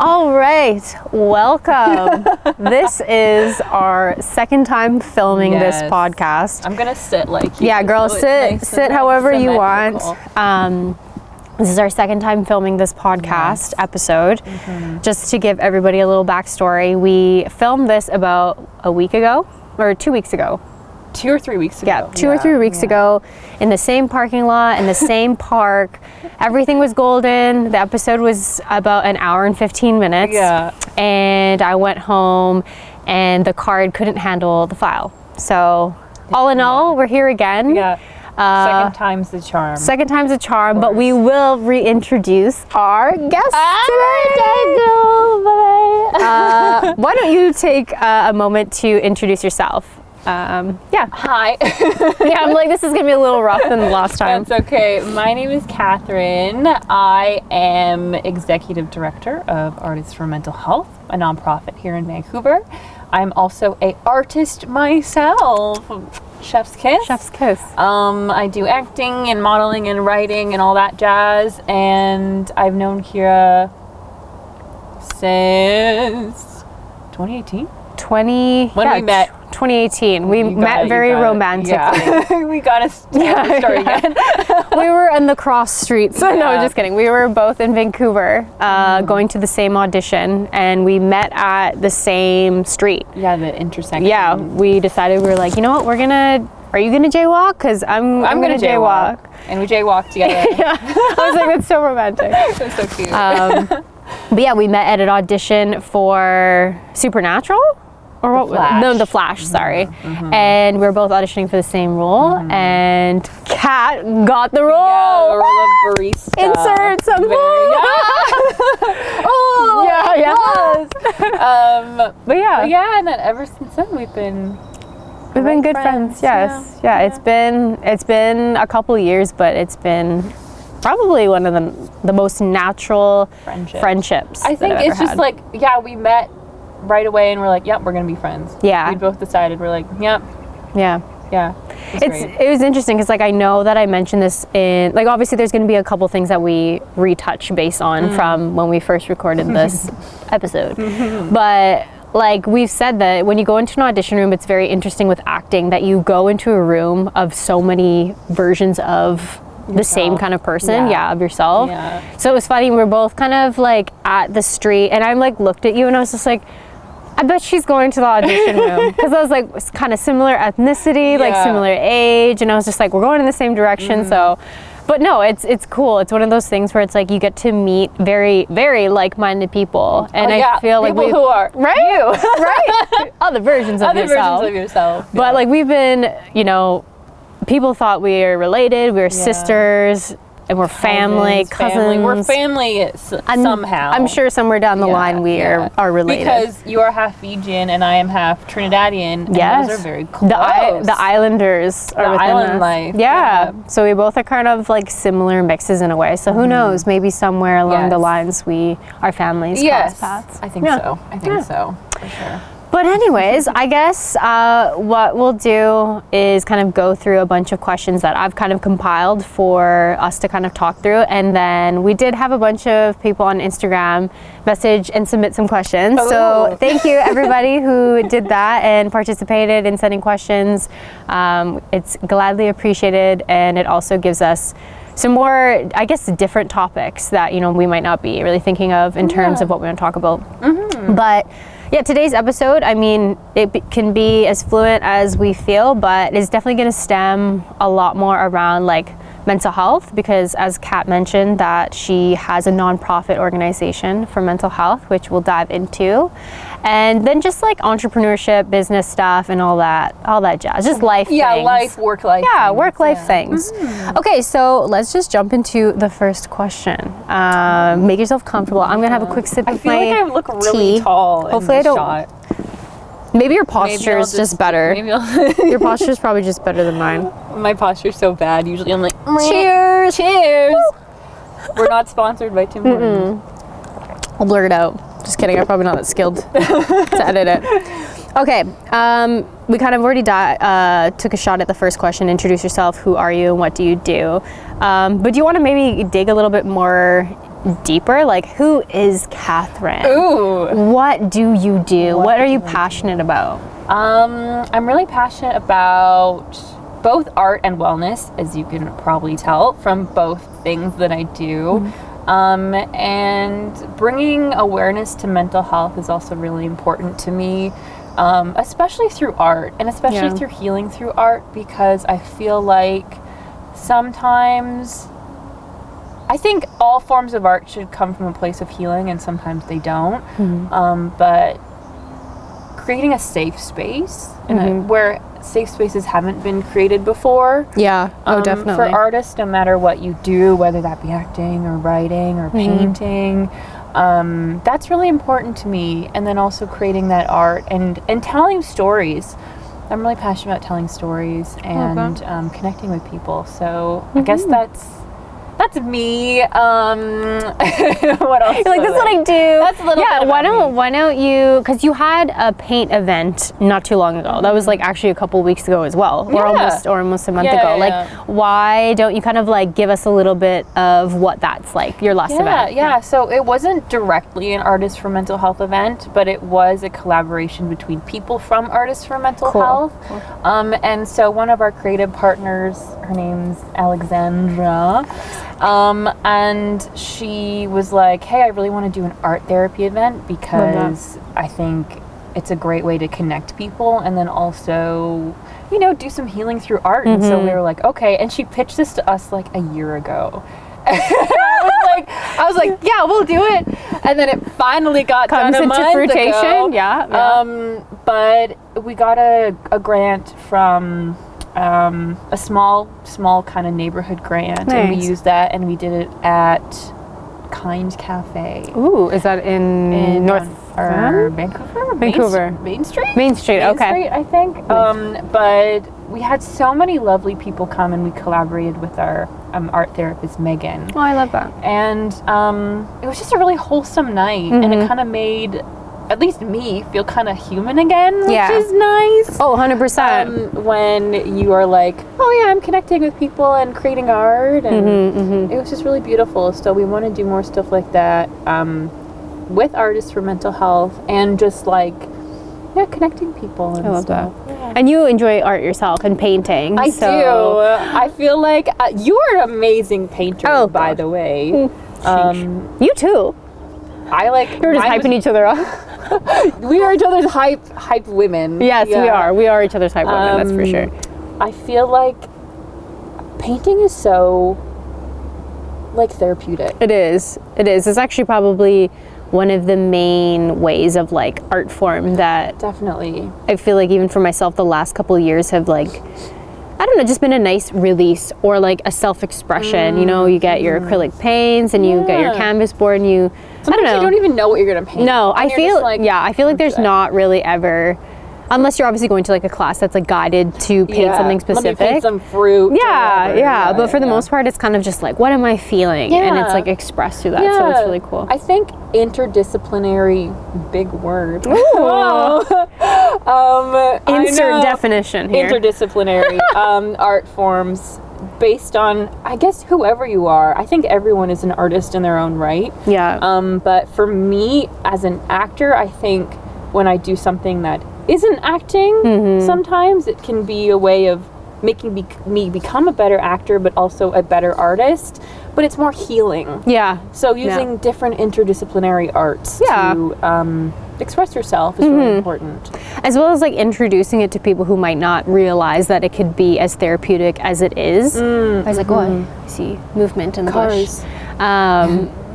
All right, welcome. This is our second time filming this podcast. I'm gonna sit like you. Yeah, girl, so sit however you want. This is our second time filming this podcast episode. Just to give everybody a little backstory, we filmed this about a week ago, or 2 weeks ago. 2 or 3 weeks ago. Yeah, 2 or 3 weeks ago, in the same parking lot, in the same park. Everything was golden. The episode was about an hour and 15 minutes. Yeah. And I went home and the card couldn't handle the file. So all in all, we're here again. Yeah. Second time's the charm. Second time's the charm, but we will reintroduce our guest today. Why don't you take a moment to introduce yourself? Hi. I'm like, this is gonna be a little rough than the last time. That's okay. My name is Kathryn. I am Executive Director of Artists for Mental Health, a nonprofit here in Vancouver. I'm also an artist myself. Chef's kiss. Chef's kiss. I do acting and modeling and writing and all that jazz, and I've known Kiera since 2018. When we met. 2018. We met very romantically. Yeah. We got to start again. We were in the cross streets. No, just kidding. We were both in Vancouver, going to the same audition, and we met at the same street. Yeah, the intersection. Yeah, we decided, we were like, you know what, are you gonna jaywalk? Because I'm gonna jaywalk. And we jaywalked together. Yeah. I was like, that's so romantic. That's so cute. But yeah, we met at an audition for Supernatural? Or what? No, The Flash, sorry. And we were both auditioning for the same role, and Kat got the role. Yeah, the role of barista. Insert some But yeah, and then ever since then we've been good friends. Yes, yeah. It's been a couple years, but it's been probably one of the most natural friendships. I think it's just like, we met right away and we're like, yep, we're gonna be friends. Yeah, we both decided, we're like, yep. Yeah. It was interesting because, like, I know that I mentioned this in, like, obviously there's going to be a couple things that we retouch based on from when we first recorded this episode. But, like, we've said that when you go into an audition room, it's very interesting with acting that you go into a room of so many versions of the same kind of person, of yourself. Yeah. So it was funny, we were both kind of, like, at the street, and I, like, looked at you and I was just like, I bet she's going to the audition room, because I was like, it's kind of similar ethnicity, like similar age, and I was just like, we're going in the same direction. So, but no, it's cool. It's one of those things where it's like you get to meet very, very like-minded people, and I feel like people who are right, other versions of yourself. But like we've been, people thought we were related, we were sisters. And we're cousins. We're family somehow. I'm sure somewhere down the line we are related. Because you are half Fijian and I am half Trinidadian. And those are very close. The Islanders are within island us. Life. Yeah. So we both are kind of like similar mixes in a way. So who knows? Maybe somewhere along the lines our families cross paths. I think so. I think so. For sure. But anyways, I guess what we'll do is kind of go through a bunch of questions that I've kind of compiled for us to kind of talk through. And then we did have a bunch of people on Instagram message and submit some questions. So thank you everybody who did that and participated in sending questions. It's gladly appreciated, and it also gives us some more, I guess, different topics that, we might not be really thinking of in terms of what we want to talk about. But yeah, today's episode, I mean, it can be as fluent as we feel, but it's definitely going to stem a lot more around like mental health, because as Kat mentioned, that she has a nonprofit organization for mental health, which we'll dive into. And then just like entrepreneurship, business stuff, and all that jazz, just life things. Work-life things. Work-life things. Okay, so let's just jump into the first question. Make yourself comfortable. I'm gonna have a quick sip of my tea. I feel like I look really tall. Hopefully in this I don't. Shot. Maybe your posture is just better. Your posture is probably just better than mine. My posture's so bad. Usually I'm like, cheers! Cheers! We're not sponsored by Tim Hortons. I'll blur it out. Just kidding. I'm probably not that skilled to edit it. Okay. We kind of already took a shot at the first question. Introduce yourself. Who are you and what do you do? But do you want to maybe dig a little bit more deeper, like who is Kathryn? Ooh. What do you do? What are you passionate about? I'm really passionate about both art and wellness, as you can probably tell from both things that I do. And bringing awareness to mental health is also really important to me, especially through art, and especially through healing through art, because I feel like sometimes, I think all forms of art should come from a place of healing, and sometimes they don't. But creating a safe space where safe spaces haven't been created before. Definitely. For artists, no matter what you do, whether that be acting or writing or painting, that's really important to me. And then also creating that art and telling stories. I'm really passionate about telling stories and connecting with people. So I guess that's me. What else? You're like, that's what I do. That's a little bit why don't you, because you had a paint event not too long ago. That was like actually a couple weeks ago as well, or almost a month ago. Like, why don't you kind of like give us a little bit of what that's like, your last event? So it wasn't directly an Artists for Mental Health event, but it was a collaboration between people from Artists for Mental Health. And so one of our creative partners, her name's Alexandra, and she was like, hey, I really want to do an art therapy event because I think it's a great way to connect people and then also, you know, do some healing through art. And so we were like, okay. And she pitched this to us like a year ago. I was like, yeah, we'll do it. And then it finally got done a month fruition. ago. But we got a grant from a small kind of neighborhood grant, and we used that, and we did it at Kind Cafe. Ooh, is that in North Vancouver? Main Street, I think. But we had so many lovely people come, and we collaborated with our art therapist Megan. Oh, I love that. And it was just a really wholesome night, and it kind of made at least me feel kind of human again, which is nice. Oh, 100%. When you are like, oh yeah, I'm connecting with people and creating art, and it was just really beautiful. So we want to do more stuff like that with Artists for Mental Health, and just like, connecting people and I love stuff. that. Yeah. And you enjoy art yourself and painting. I do. I feel like you're an amazing painter, by the way. You too. You're just hyping each other up. We are each other's hype women. Yes, we are. We are each other's hype women, that's for sure. I feel like painting is so, like, therapeutic. It is. It's actually probably one of the main ways of, like, art form that... Definitely. I feel like even for myself, the last couple of years have, like... I don't know, just been a nice release or like a self-expression. You know, you get your acrylic paints and you get your canvas board and you... Sometimes I don't know. You don't even know what you're going to paint. No, I feel like there's not really ever... Unless you're obviously going to like a class that's like guided to paint something specific. Let me paint some fruit. But for the most part, it's kind of just like, what am I feeling? And it's like expressed through that, so it's really cool. I think interdisciplinary, big word. Insert definition here. Interdisciplinary art forms based on, I guess, whoever you are. I think everyone is an artist in their own right. But for me, as an actor, I think when I do something that isn't acting, sometimes it can be a way of making me become a better actor, but also a better artist. But it's more healing. So using different interdisciplinary arts to express yourself is really important. As well as like introducing it to people who might not realize that it could be as therapeutic as it is. I was like, I see movement in the bush.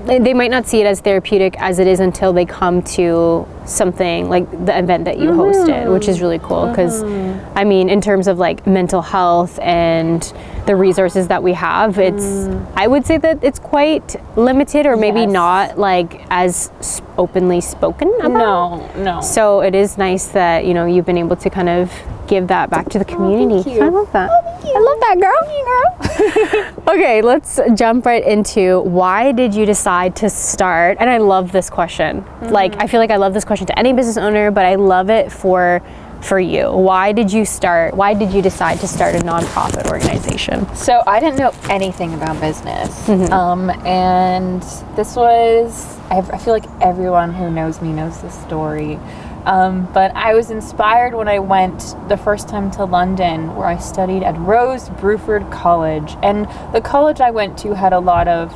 They might not see it as therapeutic as it is until they come to something like the event that you hosted, which is really cool because I mean, in terms of like mental health and the resources that we have, it's I would say that it's quite limited or maybe not like as openly spoken about. No. So it is nice that, you know, you've been able to kind of give that back to the community. Thank you. I love that. I love that, girl. Okay, let's jump right into why did you decide to start? And I love this question. Like, I feel like I love this question to any business owner, but I love it for for you? Why did you decide to start a nonprofit organization? So I didn't know anything about business. And this was, I feel like everyone who knows me knows this story. But I was inspired when I went the first time to London, where I studied at Rose Bruford College. And the college I went to had a lot of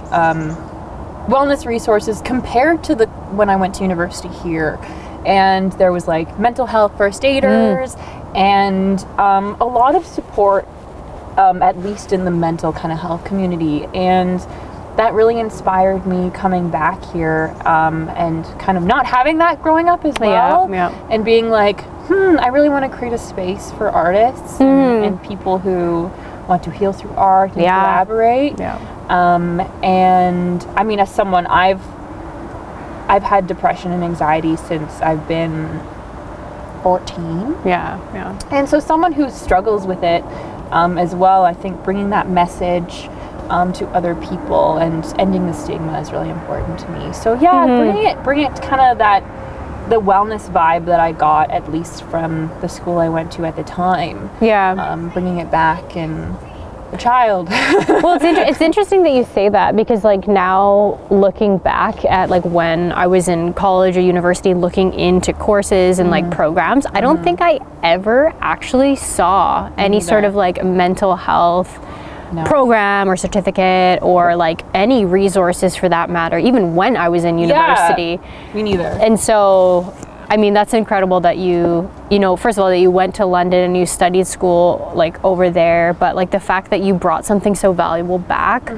wellness resources compared to when I went to university here. And there was like mental health first aiders and a lot of support, at least in the mental kind of health community. And that really inspired me coming back here and kind of not having that growing up as well. And being like, I really want to create a space for artists and people who want to heal through art and collaborate. And I mean, as someone, I've had depression and anxiety since I've been 14. And so someone who struggles with it as well, I think bringing that message to other people and ending the stigma is really important to me. So bringing it to kind of the wellness vibe that I got, at least from the school I went to at the time. Bringing it back in a child. Well, it's interesting that you say that, because like now looking back at like when I was in college or university looking into courses and like programs, I don't think I ever actually saw any sort of like mental health program or certificate or like any resources for that matter, even when I was in university. Me neither. And so I mean, that's incredible that you know, first of all, that you went to London and you studied school like over there, but like the fact that you brought something so valuable back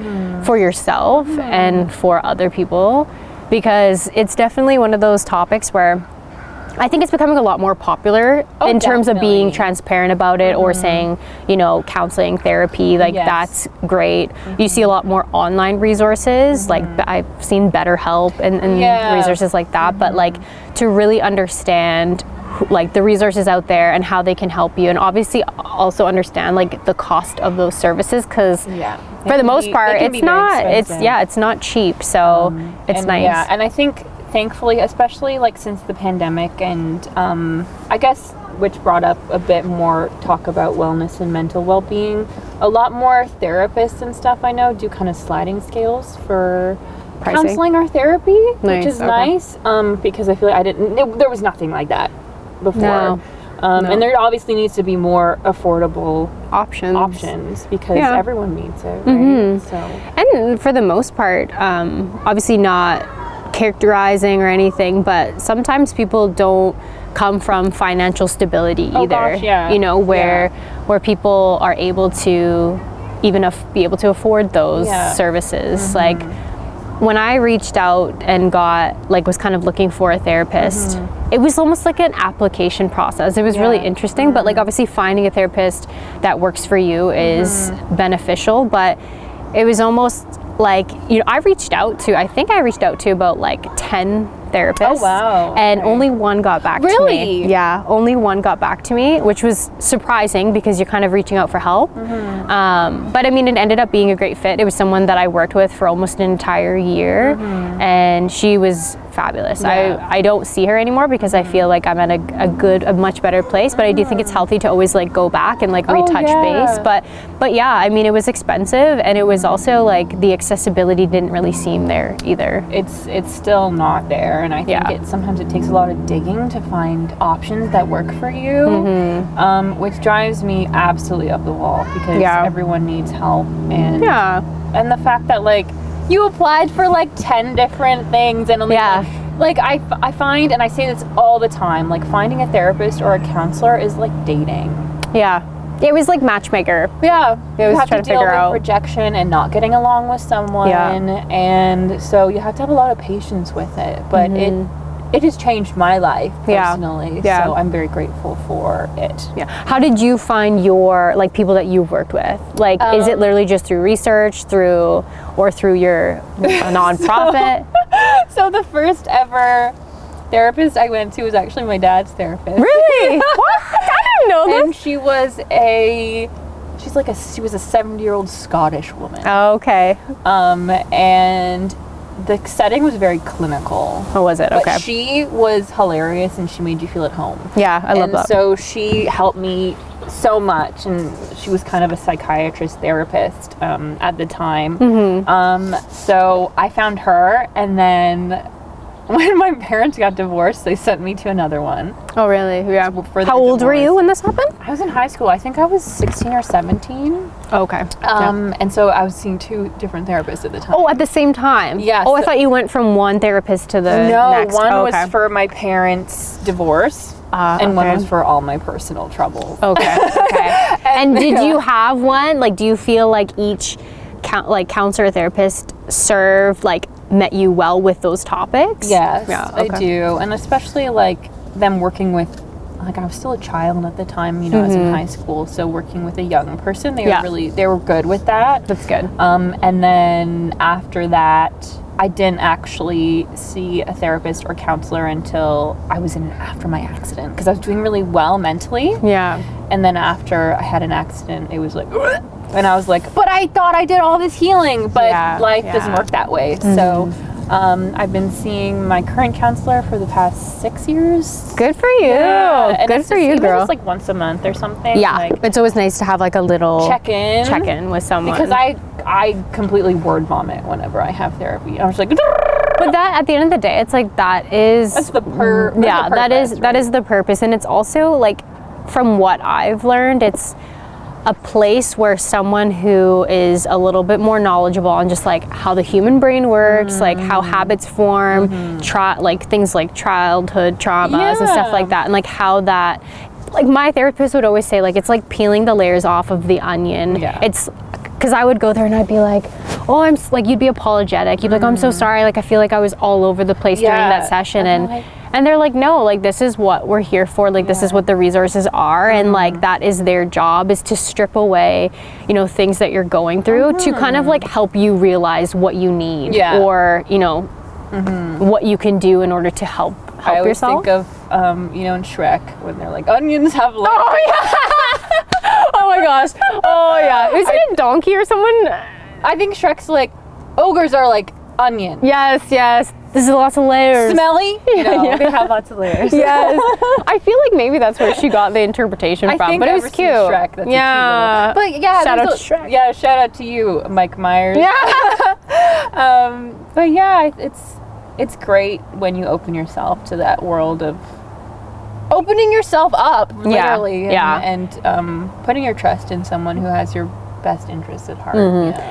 for yourself and for other people, because it's definitely one of those topics where I think it's becoming a lot more popular in terms of being transparent about it or saying, you know, counseling, therapy, like that's great. You see a lot more online resources, like I've seen BetterHelp and resources like that, but like to really understand like the resources out there and how they can help you, and obviously also understand like the cost of those services, because for the most part it's not cheap, so it's nice. And I think thankfully, especially like since the pandemic, and I guess which brought up a bit more talk about wellness and mental well-being, a lot more therapists and stuff I know do kind of sliding scales for pricing, counseling or therapy, which is nice, because I feel like there was nothing like that before. And there obviously needs to be more affordable options because everyone needs it, right? So, and for the most part, obviously not characterizing or anything, but sometimes people don't come from financial stability either. You know, where people are able to even be able to afford those services. Like when I reached out and was kind of looking for a therapist, it was almost like an application process. It was really interesting, but like obviously finding a therapist that works for you is beneficial, but it was almost like, you know, I reached out to about like 10 therapists. And only one got back to me. Yeah, only one got back to me, which was surprising because you're kind of reaching out for help. But I mean, it ended up being a great fit. It was someone that I worked with for almost an entire year, and she was fabulous. I don't see her anymore because I feel like I'm at a much better place, but I do think it's healthy to always like go back and like retouch base. But yeah, I mean, it was expensive, and it was also like the accessibility didn't really seem there either. It's still not there, and I think sometimes it takes a lot of digging to find options that work for you, which drives me absolutely up the wall because everyone needs help, and the fact that like you applied for like 10 different things and only like I find, and I say this all the time, like finding a therapist or a counselor is like dating. It was like matchmaker. It was trying to figure out rejection and not getting along with someone, and so you have to have a lot of patience with it, but it has changed my life personally, so I'm very grateful for it. How did you find your like people that you've worked with? Like, is it literally just through research, through your nonprofit? So the first ever therapist I went to was actually my dad's therapist. Really? What? I didn't know this. And she was a 70-year-old Scottish woman. Oh, okay. And the setting was very clinical. Oh, was it? But Okay. she was hilarious, and she made you feel at home. Yeah, I love that. So she helped me so much, and she was kind of a psychiatrist therapist at the time. So I found her, and then when my parents got divorced, they sent me to another one. Oh, really? Yeah. How old were you when this happened? I was in high school. I think I was 16 or 17. Oh, okay. And so I was seeing 2 different therapists at the time. Oh, at the same time? Yeah. Oh, I thought you went from one therapist to the next. No, one oh, was for my parents' divorce, and one was for all my personal troubles. Okay. Okay. And did you have one? Like, do you feel like each counselor or therapist met you well with those topics? Yes, Yeah, okay. I do. And especially like them working with, like, I was still a child at the time, I was in high school, so working with a young person, they were good with that. That's good. And then after that, I didn't actually see a therapist or counselor until I was after my accident, because I was doing really well mentally. Yeah. And then after I had an accident, it was like, and I was like, but I thought I did all this healing, but life doesn't work that way. So I've been seeing my current counselor for the past 6 years. Good for you. Yeah. Good for you, girl. It's like once a month or something. Yeah. Like, it's always nice to have like a little check-in with someone. Because I completely word vomit whenever I have therapy. I'm just like, but that, at the end of the day, it's like that is that's the that is the purpose. And it's also like, from what I've learned, it's a place where someone who is a little bit more knowledgeable on just like how the human brain works, like how habits form, like things like childhood traumas and stuff like that, and like how that, like my therapist would always say, like, it's like peeling the layers off of the onion. It's because I would go there and I'd be like, oh, I'm like, you'd be apologetic, you'd be like, oh, I'm so sorry, like I feel like I was all over the place during that session, and they're like, no, like this is what we're here for, like this is what the resources are, and like that is their job, is to strip away, things that you're going through to kind of like help you realize what you need, or what you can do in order to help I always yourself. think of in Shrek when they're like, onions have life. Oh yeah. Oh my gosh. Oh yeah. Isn't it Donkey or someone? I think Shrek's like, ogres are like onion. Yes. This is lots of layers. Smelly? No, they have lots of layers. Yes. I feel like maybe that's where she got the interpretation from, but it was cute. Shrek, that's a cute little, but yeah, shout out to Shrek. Yeah, shout out to you, Mike Myers. Yeah. But yeah, it's great when you open yourself to that world of opening yourself up, literally, and putting your trust in someone who has your best interests at heart.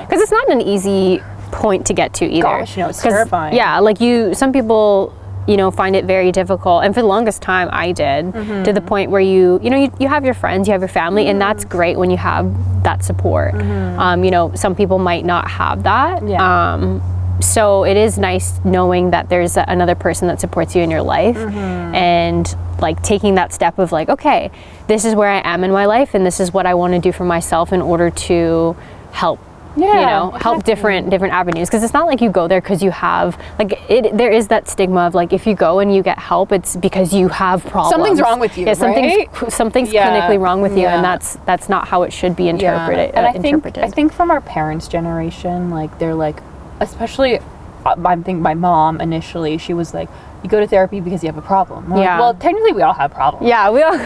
Because it's not an easy point to get to either. Gosh, no, it's terrifying. Yeah, like some people, find it very difficult, and for the longest time I did, to the point where you have your friends, you have your family, and that's great when you have that support. Some people might not have that. So it is nice knowing that there's another person that supports you in your life, and like taking that step of like, okay, this is where I am in my life, and this is what I want to do for myself in order to help. Help different avenues, because it's not like you go there because you have there is that stigma of like, if you go and you get help, it's because you have problems, something's wrong with you, something's clinically wrong with you, and that's not how it should be interpreted. And I think from our parents' generation, like they're like, especially I think my mom initially, she was like, you go to therapy because you have a problem. Well, technically we all have problems. Yeah, we all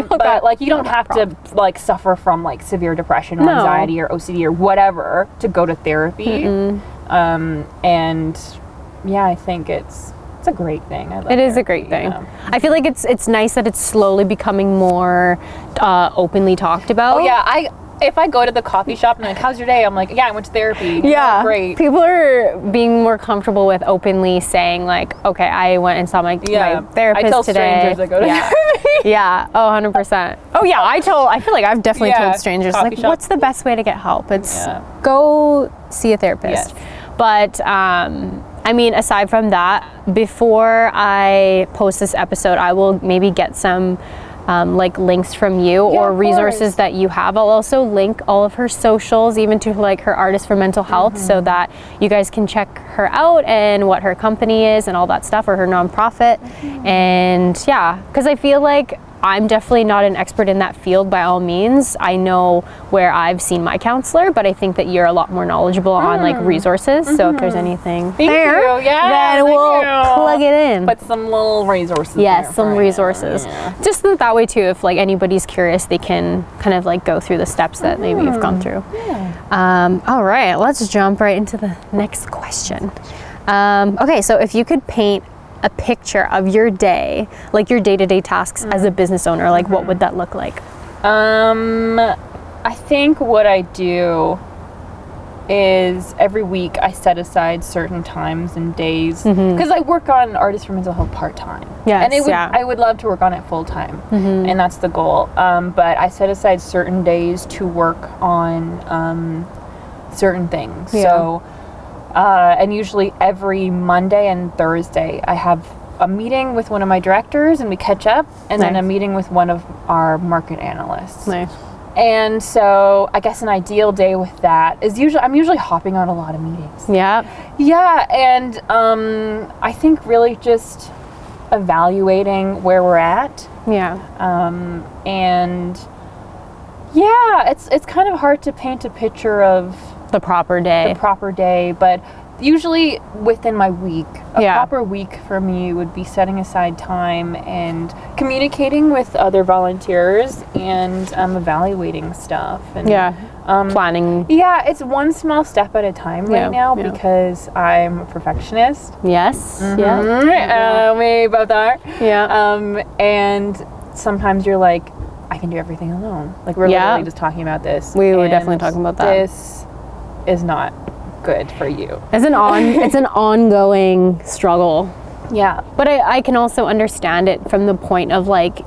but like, you don't have to like suffer from like severe depression or anxiety or OCD or whatever to go to therapy. And yeah, I think it's a great thing. It is a great thing. I feel like it's nice that it's slowly becoming more openly talked about. Oh yeah, if I go to the coffee shop and like, how's your day? I'm like, yeah, I went to therapy. Yeah, great. People are being more comfortable with openly saying like, okay, I went and saw my therapist I tell today. Strangers I go to therapy. Yeah. Oh, 100%. Oh yeah, I feel like I've definitely told strangers like, shop. what's the best way to get help? It's go see a therapist. Yes. But I mean, aside from that, before I post this episode, I will maybe get some like links from you or resources that you have. I'll also link all of her socials, even to like her Artists for Mental Health, so that you guys can check her out and what her company is and all that stuff, or her nonprofit. And yeah, because I feel like I'm definitely not an expert in that field by all means. I know where I've seen my counselor, but I think that you're a lot more knowledgeable on like resources. So if there's anything then we'll plug it in. Put some little resources. Yes, some resources. Just that way too, if like anybody's curious, they can kind of like go through the steps that maybe you've gone through. All right, let's jump right into the next question. Okay, so if you could paint a picture of your day, like your day-to-day tasks as a business owner, like what would that look like? I think what I do is every week I set aside certain times and days, because I work on Artists for Mental Health part-time. Yes, and I would love to work on it full-time, and that's the goal. But I set aside certain days to work on certain things. So, and usually every Monday and Thursday I have a meeting with one of my directors and we catch up, and then a meeting with one of our market analysts. And so I guess an ideal day with that is I'm usually hopping on a lot of meetings. Yeah, and I think really just evaluating where we're at. And yeah, it's kind of hard to paint a picture of the proper day, but usually within my week, a proper week for me would be setting aside time and communicating with other volunteers and evaluating stuff and planning. It's one small step at a time right now because I'm a perfectionist. We both are. And sometimes you're like, I can do everything alone. Like we're literally just talking about this. We were definitely talking about that. This is not good for you. It's an ongoing struggle. But I can also understand it from the point of like,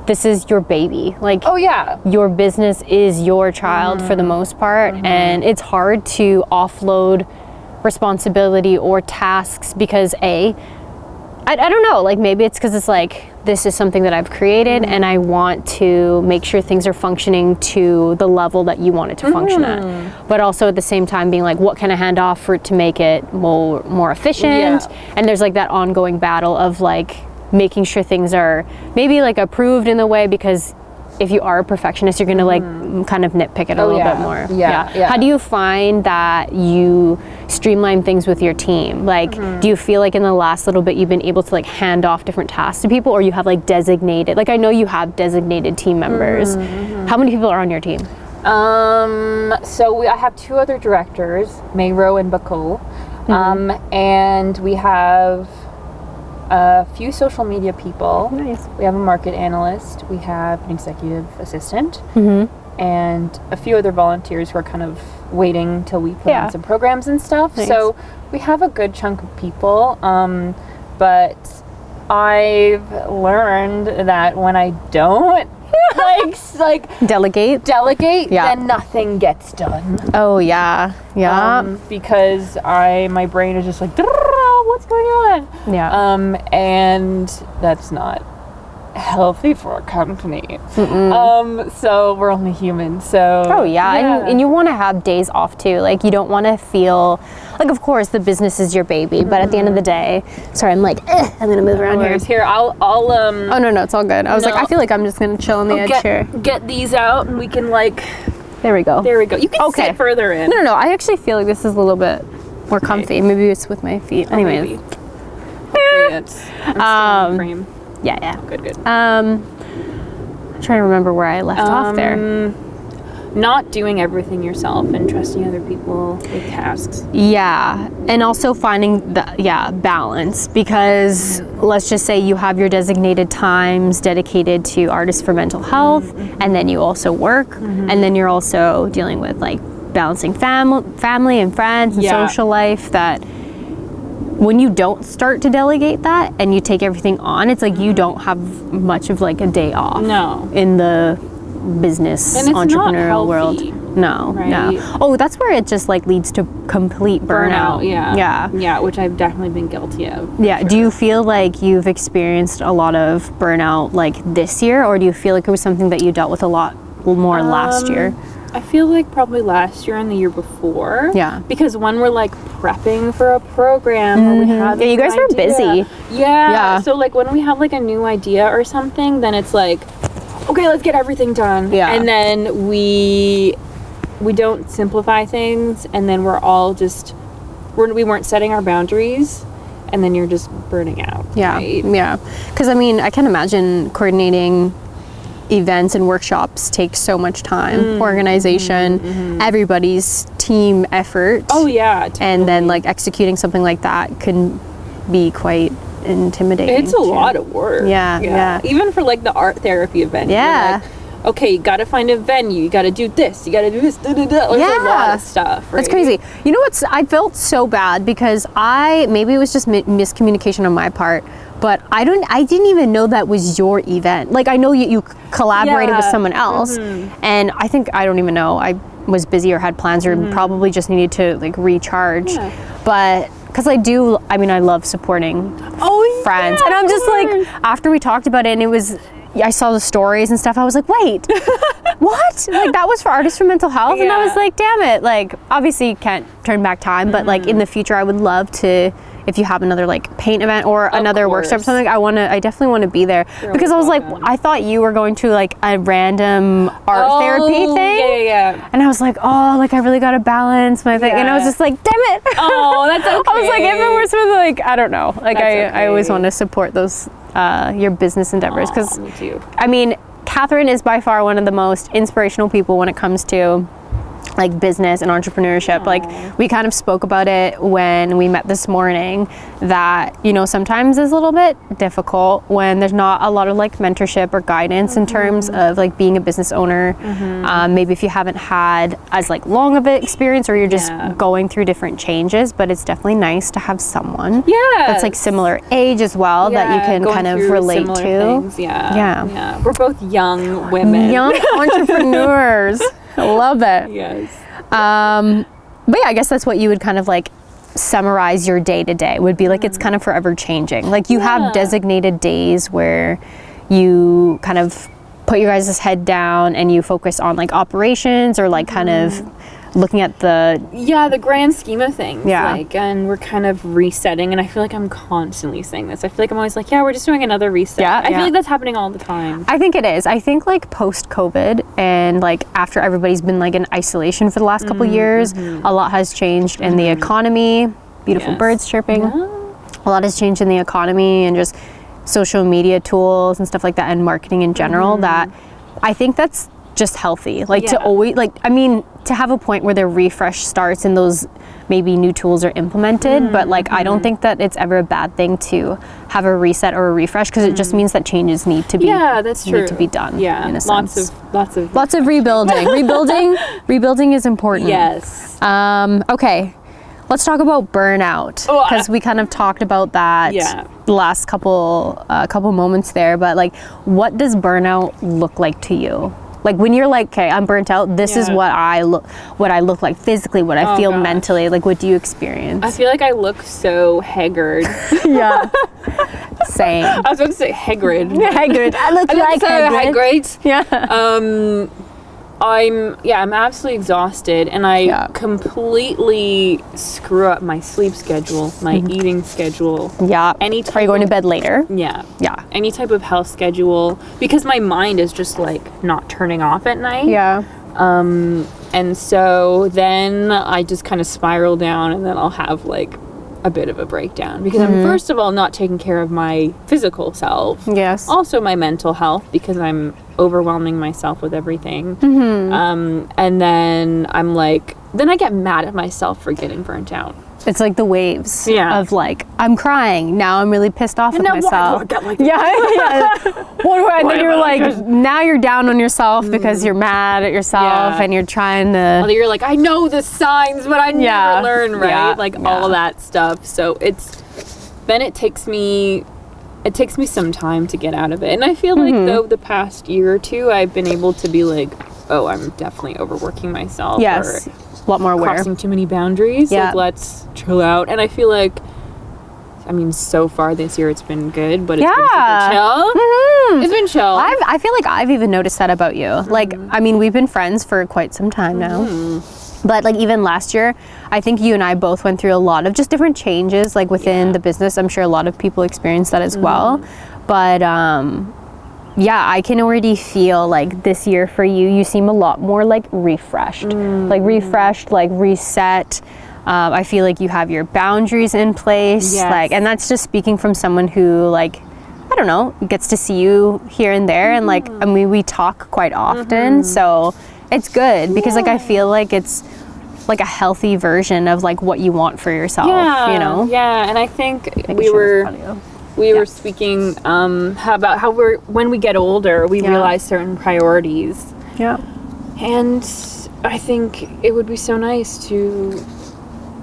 this is your baby. Like, your business is your child for the most part, and it's hard to offload responsibility or tasks because I don't know, like maybe it's because it's like, this is something that I've created and I want to make sure things are functioning to the level that you want it to function at. But also at the same time being like, what can I hand off for it to make it more efficient? And there's like that ongoing battle of like making sure things are maybe like approved in the way, because if you are a perfectionist, you're gonna like kind of nitpick it a little bit more. How do you find that you streamline things with your team? Like, do you feel like in the last little bit you've been able to like hand off different tasks to people, or you have like designated, like I know you have designated team members. How many people are on your team? So I have two other directors, Mayro and Bakul, and we have a few social media people. We have a market analyst. We have an executive assistant, and a few other volunteers who are kind of waiting till we put on some programs and stuff. So we have a good chunk of people. But I've learned that when I don't like delegate, then nothing gets done. Because my brain is just like, what's going on? And that's not healthy for a company. So we're only human. So and you want to have days off too. Like you don't want to feel like, of course the business is your baby, but at the end of the day, sorry, I'm like I'm gonna move around here. I'll oh no, it's all good. I was like, I feel like I'm just gonna chill on the edge here. Get these out and we can like, there we go. You can sit further in. No, I actually feel like this is a little bit more comfy. Maybe it's with my feet. Anyways. It's frame. Good. I'm trying to remember where I left off there. Not doing everything yourself and trusting other people with tasks. And also finding the balance, because let's just say you have your designated times dedicated to Artists for Mental Health, and then you also work, and then you're also dealing with like balancing family and friends and social life. That when you don't start to delegate that and you take everything on, it's like you don't have much of like a day off. In the business entrepreneurial world. No. Oh, that's where it just like leads to complete burnout. Which I've definitely been guilty of. Do you feel like you've experienced a lot of burnout like this year, or do you feel like it was something that you dealt with a lot more last year? I feel like probably last year and the year before. Because when we're like prepping for a program, or we have you guys were busy. So like when we have like a new idea or something, then it's like okay, let's get everything done. Yeah. And then we don't simplify things, and then we're all just, we weren't setting our boundaries, and then you're just burning out. Yeah. Right? Yeah. Because I mean, I can imagine coordinating events and workshops take so much time, organization, everybody's team effort. Oh yeah. Totally. And then like executing something like that can be quite intimidating. It's a lot of work. Yeah. Even for like the art therapy event. Yeah. You're like, okay, you got to find a venue. You got to do this. You got to do this. There's a lot of stuff. Right? That's crazy. You know what's? I felt so bad because maybe it was just miscommunication on my part, but I didn't even know that was your event. Like I know you collaborated with someone else, and I don't even know. I was busy or had plans or probably just needed to like recharge, but. Because I love supporting friends. And I'm just like, after we talked about it and I saw the stories and stuff, I was like, wait, what? Like that was for Artists for Mental Health? Yeah. And I was like, damn it. Like, obviously you can't turn back time, but like in the future, I would love to, if you have another like paint event or another workshop or something, I definitely want to be there. Because I was like, I thought you were going to like a random art therapy thing. Yeah. And I was like, oh, like I really got to balance my thing. And I was just like, damn it. Oh, that's okay. I was like, if it were something like, I don't know. Like I always want to support those, your business endeavors. Because I mean, Kathryn is by far one of the most inspirational people when it comes to like business and entrepreneurship. Like we kind of spoke about it when we met this morning that, you know, sometimes it's a little bit difficult when there's not a lot of like mentorship or guidance in terms of like being a business owner. Maybe if you haven't had as like long of an experience or you're just going through different changes, but it's definitely nice to have someone that's like similar age as well that you can kind of relate to. Things. Yeah. We're both young women. Young entrepreneurs. I love it. Yes. But yeah, I guess that's what you would kind of like summarize your day to day would be like it's kind of forever changing. Like you have designated days where you kind of put your guys' head down and you focus on like operations or like kind of looking at the grand scheme of things. Yeah. Like, and we're kind of resetting, and I feel like I'm constantly saying this. I feel like I'm always like, we're just doing another reset. I feel like that's happening all the time. I think it is. I think like post-COVID and like after everybody's been like in isolation for the last couple years, a lot has changed in the economy. Beautiful birds chirping. A lot has changed in the economy and just social media tools and stuff like that and marketing in general that I think that's just healthy. Like to always to have a point where the refresh starts and those maybe new tools are implemented, but like I don't think that it's ever a bad thing to have a reset or a refresh because it just means that changes need to be that's true. Need to be done. Yeah, in a sense. lots of rebuilding. rebuilding is important. Yes. Okay. Let's talk about burnout because we kind of talked about that the last couple moments there. But like, what does burnout look like to you? Like when you're like, okay, I'm burnt out. This is what I look like physically, what I feel mentally. Like, what do you experience? I feel like I look so haggard. Same. I was about to say haggard. Haggard. I look like haggard. Yeah. I'm absolutely exhausted, and I completely screw up my sleep schedule, my eating schedule. Yeah. Are you going to bed later? Yeah. Yeah. Any type of health schedule, because my mind is just like not turning off at night. Yeah. And so then I just kind of spiral down, and then I'll have like a bit of a breakdown because I'm first of all not taking care of my physical self. Yes. Also my mental health because I'm overwhelming myself with everything. And then I'm like, then I get mad at myself for getting burnt out. It's like the waves of like, I'm crying. Now I'm really pissed off with myself. And then you're like, now you're down on yourself because you're mad at yourself and you're trying to. Well, you're like, I know the signs, but I never learn, right? All of that stuff. So it takes me some time to get out of it. And I feel like though the past year or two, I've been able to be like, oh, I'm definitely overworking myself. Yes. A lot more aware. Crossing too many boundaries. Yeah. Like, let's chill out. And I feel like, so far this year it's been good, but it's been super chill. It's been chill. I feel like I've even noticed that about you. Like, we've been friends for quite some time now. But like even last year, I think you and I both went through a lot of just different changes like within the business. I'm sure a lot of people experienced that as well. But yeah, I can already feel like this year for you seem a lot more like refreshed, like reset. I feel like you have your boundaries in place, like, and that's just speaking from someone who, like, I don't know, gets to see you here and there, and like, I mean, we talk quite often, so it's good because like I feel like it's like a healthy version of like what you want for yourself, you know? Yeah, and I think we were speaking about how when we get older, we realize certain priorities. Yeah. And I think it would be so nice to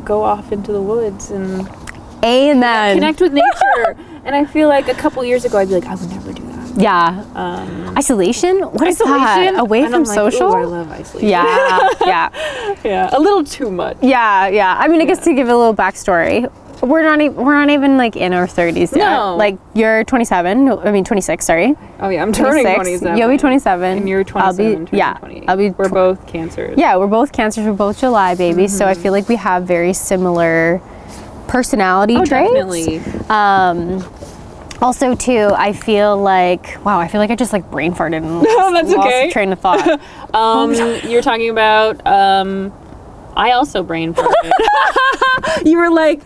go off into the woods and connect with nature. And I feel like a couple years ago, I'd be like, I would never do that. Yeah. Isolation? What is that? Away from social? I love isolation. Yeah. A little too much. Yeah. I mean, I guess to give a little backstory, we're not even like in our 30s yet. No. Like, you're 26, sorry. Oh yeah, I'm turning 27. You'll be 27. And you're 27, We're both Cancers. Yeah, we're both Cancers. We're both July babies. So I feel like we have very similar personality traits. Definitely. Also, too, I feel like I just like brain farted and that's lost okay. the train of thought. You're talking about, I also brain farted. You were like,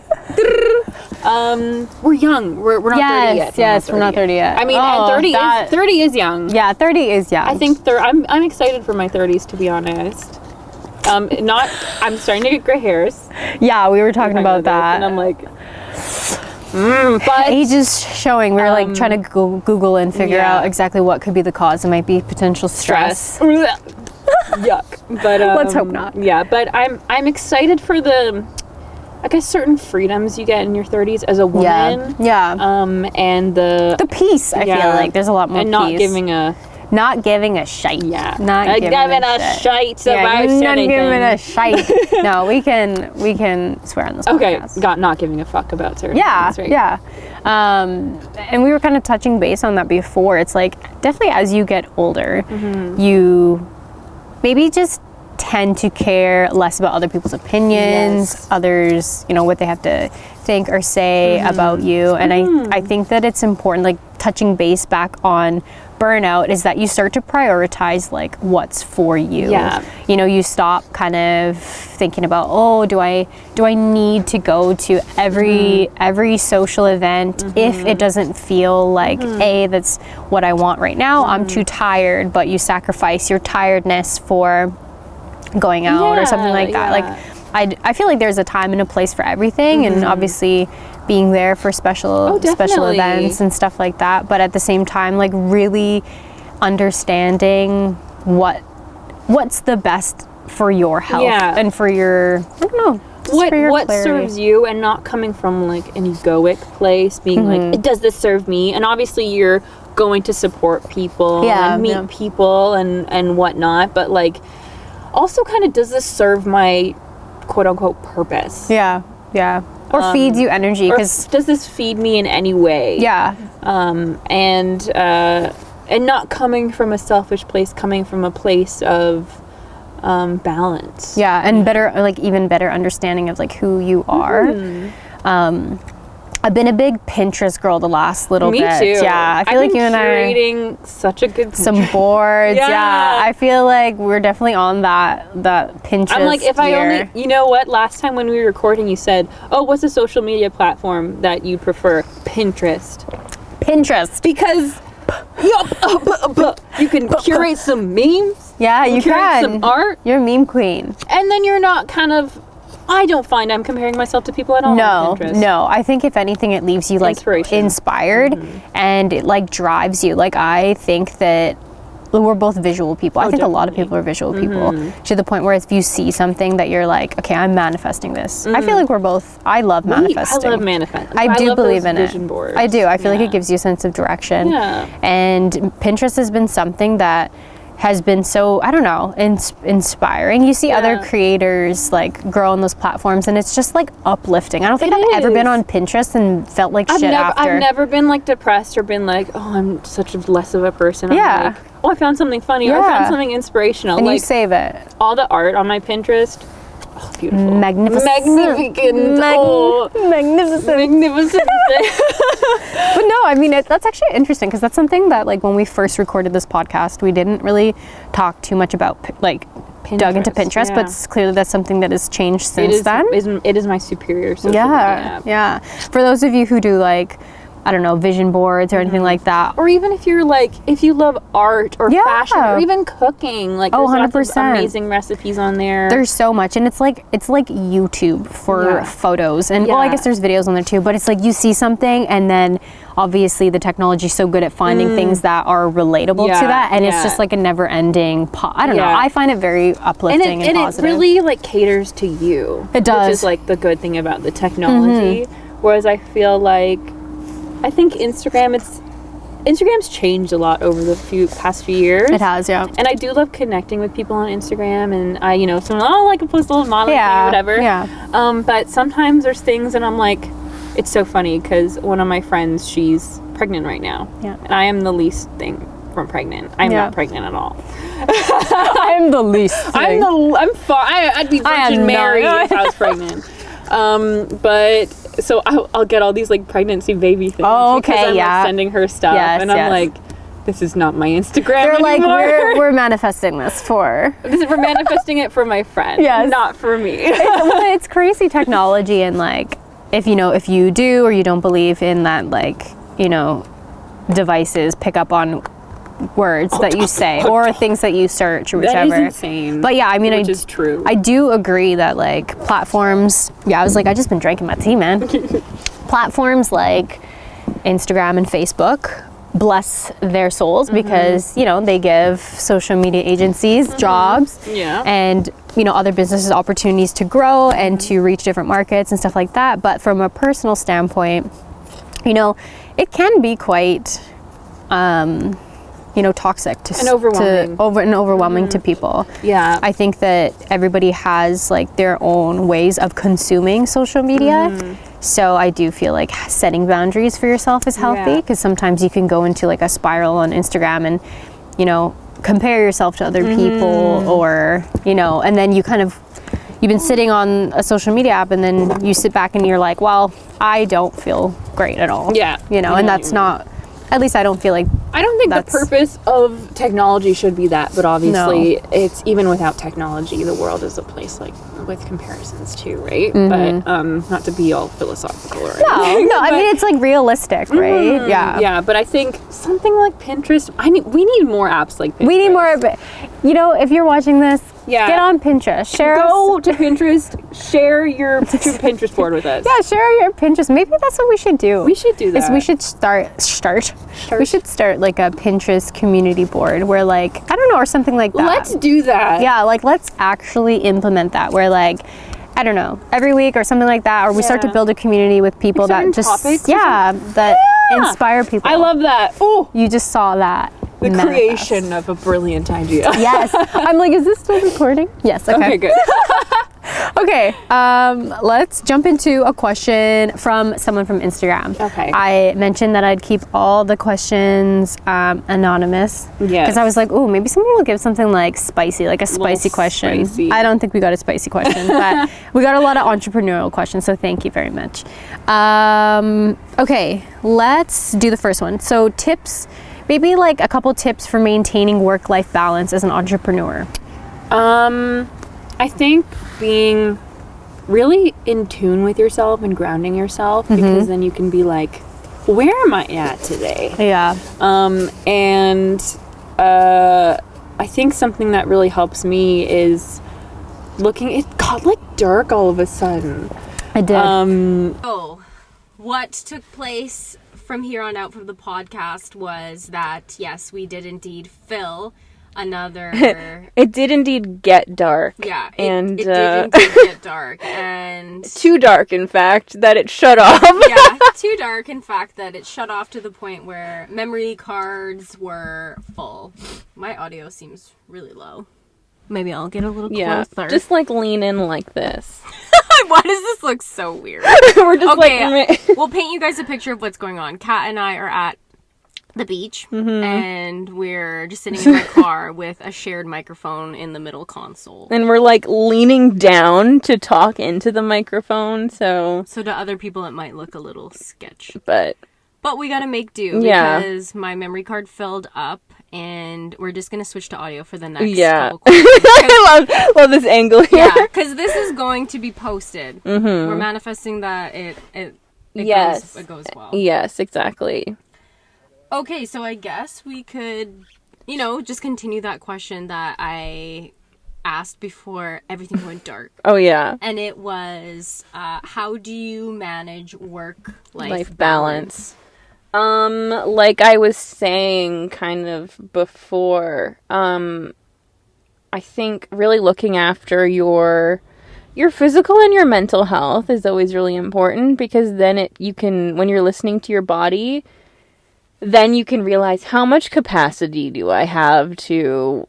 we're young. We're not 30 yet. Yes, we're not 30 yet. I mean, and 30 is young. Yeah, 30 is young. I think I'm excited for my 30s, to be honest. I'm starting to get gray hairs. Yeah, we were talking about that. And I'm like, but age is showing. We were like trying to Google and figure out exactly what could be the cause. It might be potential stress. Yuck. But let's hope not. Yeah, but I'm excited for the, I guess, certain freedoms you get in your 30s as a woman. Yeah. And the peace. I feel like there's a lot more and peace. Not giving a shite. Yeah. Not giving a shite. About not anything. giving a shite. No, we can swear on this podcast. Okay, not giving a fuck about certain things, right? Yeah. And we were kind of touching base on that before. It's like, definitely as you get older, you maybe just tend to care less about other people's opinions, others, what they have to think or say about you. And I think that it's important, like touching base back on burnout, is that you start to prioritize like what's for you. Yeah. You stop kind of thinking about, do I need to go to every social event if it doesn't feel like that's what I want right now. I'm too tired, but you sacrifice your tiredness for going out or something like that. Like I feel like there's a time and a place for everything, and obviously being there for special events and stuff like that, but at the same time, like really understanding what's the best for your health and for your, I don't know, what serves you, and not coming from like an egoic place, being like, does this serve me? And obviously you're going to support people and meet people and whatnot, but like also kind of, does this serve my quote unquote purpose? Or feeds you energy, because does this feed me in any way? And not coming from a selfish place, coming from a place of balance. And better, like even better understanding of like who you are. I've been a big Pinterest girl the last little bit. Me too. Yeah, I feel like you and I are creating such a good some boards. I feel like we're definitely on that Pinterest. I'm like, if I only, you know what? Last time when we were recording, you said, "Oh, what's a social media platform that you prefer?" Pinterest. Because you can curate some memes. Yeah, you can. Some art. You're a meme queen. And then you're not kind of, I don't find I'm comparing myself to people at all on Pinterest. No. I think if anything, it leaves you like inspired and it like drives you. Like, I think that we're both visual people. I think definitely. A lot of people are visual people, to the point where if you see something that you're like, okay, I'm manifesting this. I feel like we're both, I love manifesting. I love manifesting. I do believe in vision it. Boards. I do. I feel like it gives you a sense of direction. And Pinterest has been something that has been so, I don't know, inspiring. You see other creators like grow on those platforms, and it's just like uplifting. I don't think I've ever been on Pinterest and felt like shit after. I've never been like depressed or been like, oh, I'm such a less of a person. I'm like, oh, I found something funny, or I found something inspirational. And like, you save it. All the art on my Pinterest, Oh, beautiful. Magnificent. Magnificent. But no, I mean, that's actually interesting because that's something that, like, when we first recorded this podcast, we didn't really talk too much about, like, dug into Pinterest, but clearly that's something that has changed since then. It is my superior social media app. Yeah. For those of you who do, like, I don't know, vision boards or anything like that. Or even if you're like, if you love art or fashion or even cooking, like there's 100%. lots of amazing recipes on there. There's so much, and it's like YouTube for photos, and well, I guess there's videos on there too, but it's like you see something and then obviously the technology is so good at finding things that are relatable to that, and it's just like a never ending I don't know, I find it very uplifting and positive. It really like caters to you. It does. Which is like the good thing about the technology. Whereas I feel like I think Instagram's changed a lot over the past few years. It has, yeah. And I do love connecting with people on Instagram, and I, someone, like a post a little modeling thing or whatever. Yeah. But sometimes there's things and I'm like, it's so funny because one of my friends, she's pregnant right now. Yeah. And I am the least thing from pregnant. I'm not pregnant at all. I'm the least thing. I'd be Virgin Mary if I was pregnant. But so I'll get all these like pregnancy baby things because I'm like, sending her stuff, and I'm like, this is not my Instagram anymore. Like, we're manifesting this for. We're manifesting it for my friend, not for me. It's crazy technology, and like if you do or you don't believe in that, like devices pick up on words that you say or things that you search or whichever. That is insane. But yeah, I mean, which is true. I do agree that like platforms. Yeah, I was like, I just been drinking my tea, man. Platforms like Instagram and Facebook, bless their souls, because they give social media agencies jobs, and other businesses opportunities to grow and to reach different markets and stuff like that. But from a personal standpoint, it can be quite toxic and overwhelming. To people. Yeah. I think that everybody has like their own ways of consuming social media. So I do feel like setting boundaries for yourself is healthy, because sometimes you can go into like a spiral on Instagram and, compare yourself to other people, or, and then you've been sitting on a social media app and then you sit back and you're like, well, I don't feel great at all. Yeah. And that's not, at least I don't feel like. I don't think the purpose of technology should be that, but obviously it's even without technology, the world is a place like with comparisons too, right? But not to be all philosophical or anything. No, I mean, it's like realistic, right? Yeah, but I think something like Pinterest, we need more apps like Pinterest. We need more, if you're watching this, get on Pinterest. Go to Pinterest, share your Pinterest board with us. Yeah, share your Pinterest. Maybe that's what we should do. We should do that. We should start. We should start like a Pinterest community board where, like, I don't know, or something like that. Let's do that. Yeah, like let's actually implement that where, like, I don't know, every week or something like that, or we start to build a community with people that just inspire people. I love that. Oh, you just saw that. The creation of a brilliant idea. Yes. I'm like, is this still recording? Yes. Okay, good. Okay, let's jump into a question from someone from Instagram. Okay. I mentioned that I'd keep all the questions anonymous. Yes. Because I was like, oh, maybe someone will give something like spicy, like a spicy question. Spicy. I don't think we got a spicy question, but we got a lot of entrepreneurial questions, so thank you very much. Okay, let's do the first one. So tips, maybe like a couple tips for maintaining work-life balance as an entrepreneur. I think being really in tune with yourself and grounding yourself, because then you can be like, where am I at today? Yeah. And I think something that really helps me is it got like dark all of a sudden. I did. What took place from here on out from the podcast was that, yes, we did indeed fill another. It did indeed get dark. Yeah, and it did indeed get dark, and too dark, in fact, that it shut off. Yeah, too dark, in fact, that it shut off to the point where memory cards were full. My audio seems really low. Maybe I'll get a little closer. Just like lean in like this. Why does this look so weird? We're just okay, we'll paint you guys a picture of what's going on. Kat and I are at the beach, and we're just sitting in my car with a shared microphone in the middle console. And we're like leaning down to talk into the microphone, so to other people it might look a little sketch. But we gotta make do because my memory card filled up, and we're just gonna switch to audio for the next couple questions. I love this angle here. Yeah, because this is going to be posted. We're manifesting that it goes well. Yes, exactly. Okay, so I guess we could, just continue that question that I asked before everything went dark. Oh, yeah. And it was, how do you manage work-life balance? Like I was saying kind of before, I think really looking after your physical and your mental health is always really important, because then you can, when you're listening to your body, then you can realize how much capacity do I have to,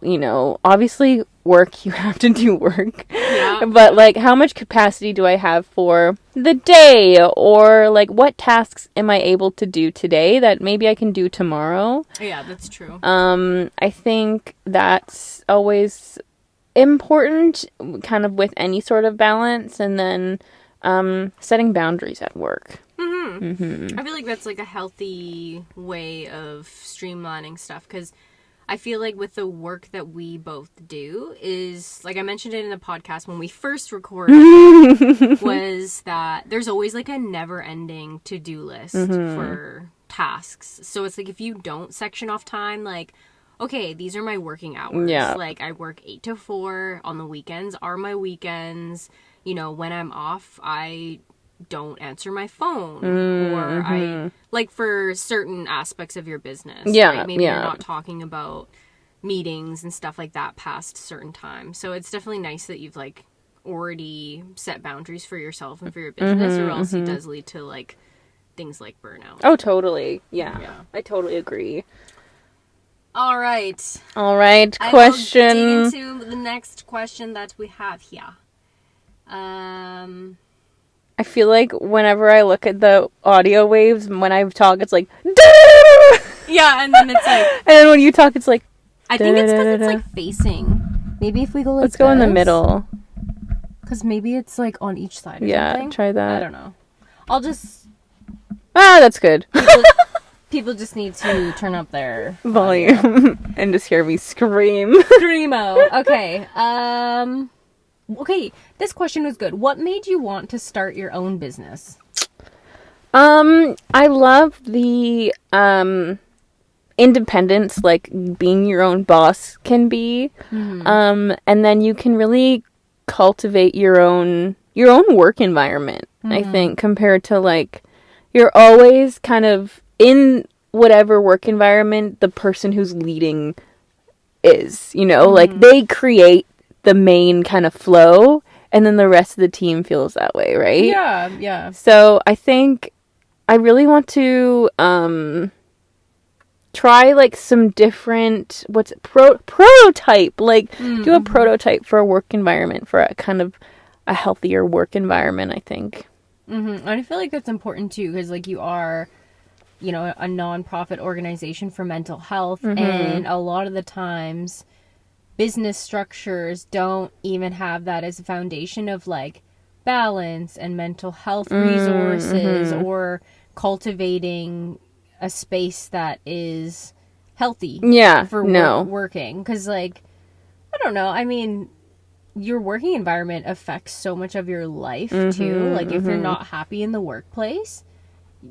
obviously work, you have to do work, but like how much capacity do I have for the day, or like what tasks am I able to do today that maybe I can do tomorrow? Yeah, that's true. I think that's always important kind of with any sort of balance, and then setting boundaries at work. I feel like that's like a healthy way of streamlining stuff, because I feel like with the work that we both do is, like I mentioned it in the podcast when we first recorded, was that there's always like a never-ending to-do list for tasks. So it's like if you don't section off time, like, okay, these are my working hours. Yeah. Like I work 8 to 4. On the weekends are my weekends. When I'm off, I don't answer my phone, or I, like, for certain aspects of your business. Right? Maybe you're not talking about meetings and stuff like that past certain times. So it's definitely nice that you've like already set boundaries for yourself and for your business, or else it does lead to like things like burnout. Oh, totally. Yeah. I totally agree. All right. Question. I will dig into the next question that we have here. I feel like whenever I look at the audio waves, when I talk, it's like, yeah, and then it's like, and then when you talk, it's like, I think it's because it's like facing. Maybe if we go like, let's go in the middle. Because maybe it's like on each side or something. Try that. I don't know. I'll just... that's good. People just need to turn up their volume and just hear me scream. Screamo. Okay. Okay, this question was good. What made you want to start your own business? I love the independence, like being your own boss can be. And then you can really cultivate your own work environment, I think, compared to like you're always kind of in whatever work environment the person who's leading is, like they create the main kind of flow, and then the rest of the team feels that way, right? Yeah. So I think I really want to try like some different prototype, like do a prototype for a work environment, for a kind of a healthier work environment, I think. And I feel like that's important too, because like you are, a non-profit organization for mental health, and a lot of the times business structures don't even have that as a foundation of like balance and mental health resources, or cultivating a space that is healthy for working. Because like, I don't know, I mean, your working environment affects so much of your life too. Like if you're not happy in the workplace,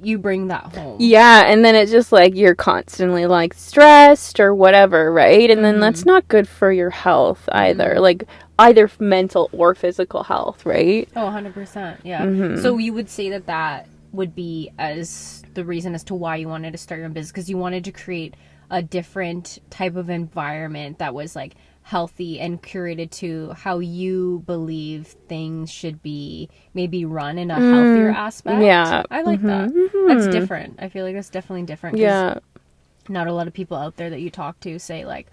you bring that home. Yeah, and then it's just like you're constantly like stressed or whatever, right? And then that's not good for your health either, like either mental or physical health, right? Oh, 100%. Yeah. So you would say that would be as the reason as to why you wanted to start your own business, because you wanted to create a different type of environment that was like healthy and curated to how you believe things should be maybe run in a healthier aspect. Yeah. I like that. That's different. I feel like that's definitely different. Yeah. Not a lot of people out there that you talk to say like,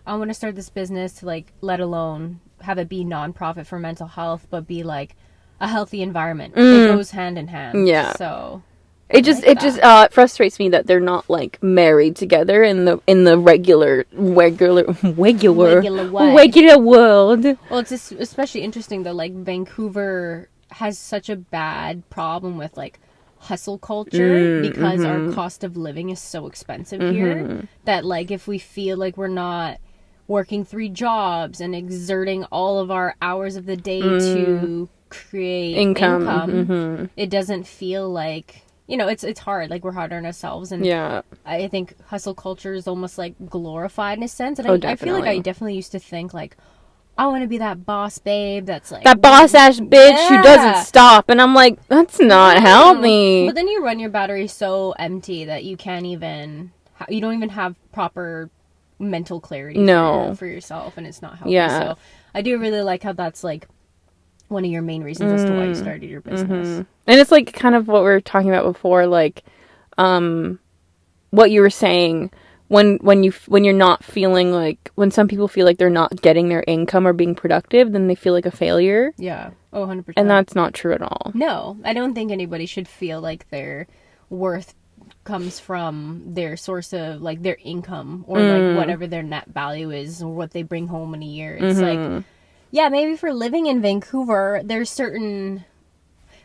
I want to start this business to like, let alone have it be non-profit for mental health, but be like a healthy environment. It goes hand in hand. Yeah. So It just frustrates me that they're not like married together in the regular world. Well, it's just especially interesting though. Like Vancouver has such a bad problem with like hustle culture because our cost of living is so expensive here that like if we feel like we're not working 3 jobs and exerting all of our hours of the day to create income, it doesn't feel like, you know, it's hard. Like we're hard on ourselves, and I think hustle culture is almost like glorified in a sense. And I feel like I definitely used to think like, I want to be that boss babe that's like that boss ass bitch who doesn't stop, and I'm like, that's not healthy. But then you run your battery so empty that you can't even you don't even have proper mental clarity for yourself, and it's not healthy. So I do really like how that's like one of your main reasons as to why you started your business. And it's like kind of what we were talking about before, like what you were saying, when you're not feeling like, when some people feel like they're not getting their income or being productive, then they feel like a failure. Yeah. Oh, 100%. And that's not true at all. No, I don't think anybody should feel like their worth comes from their source of like their income or like whatever their net value is or what they bring home in a year. It's like, yeah, maybe for living in Vancouver, there's certain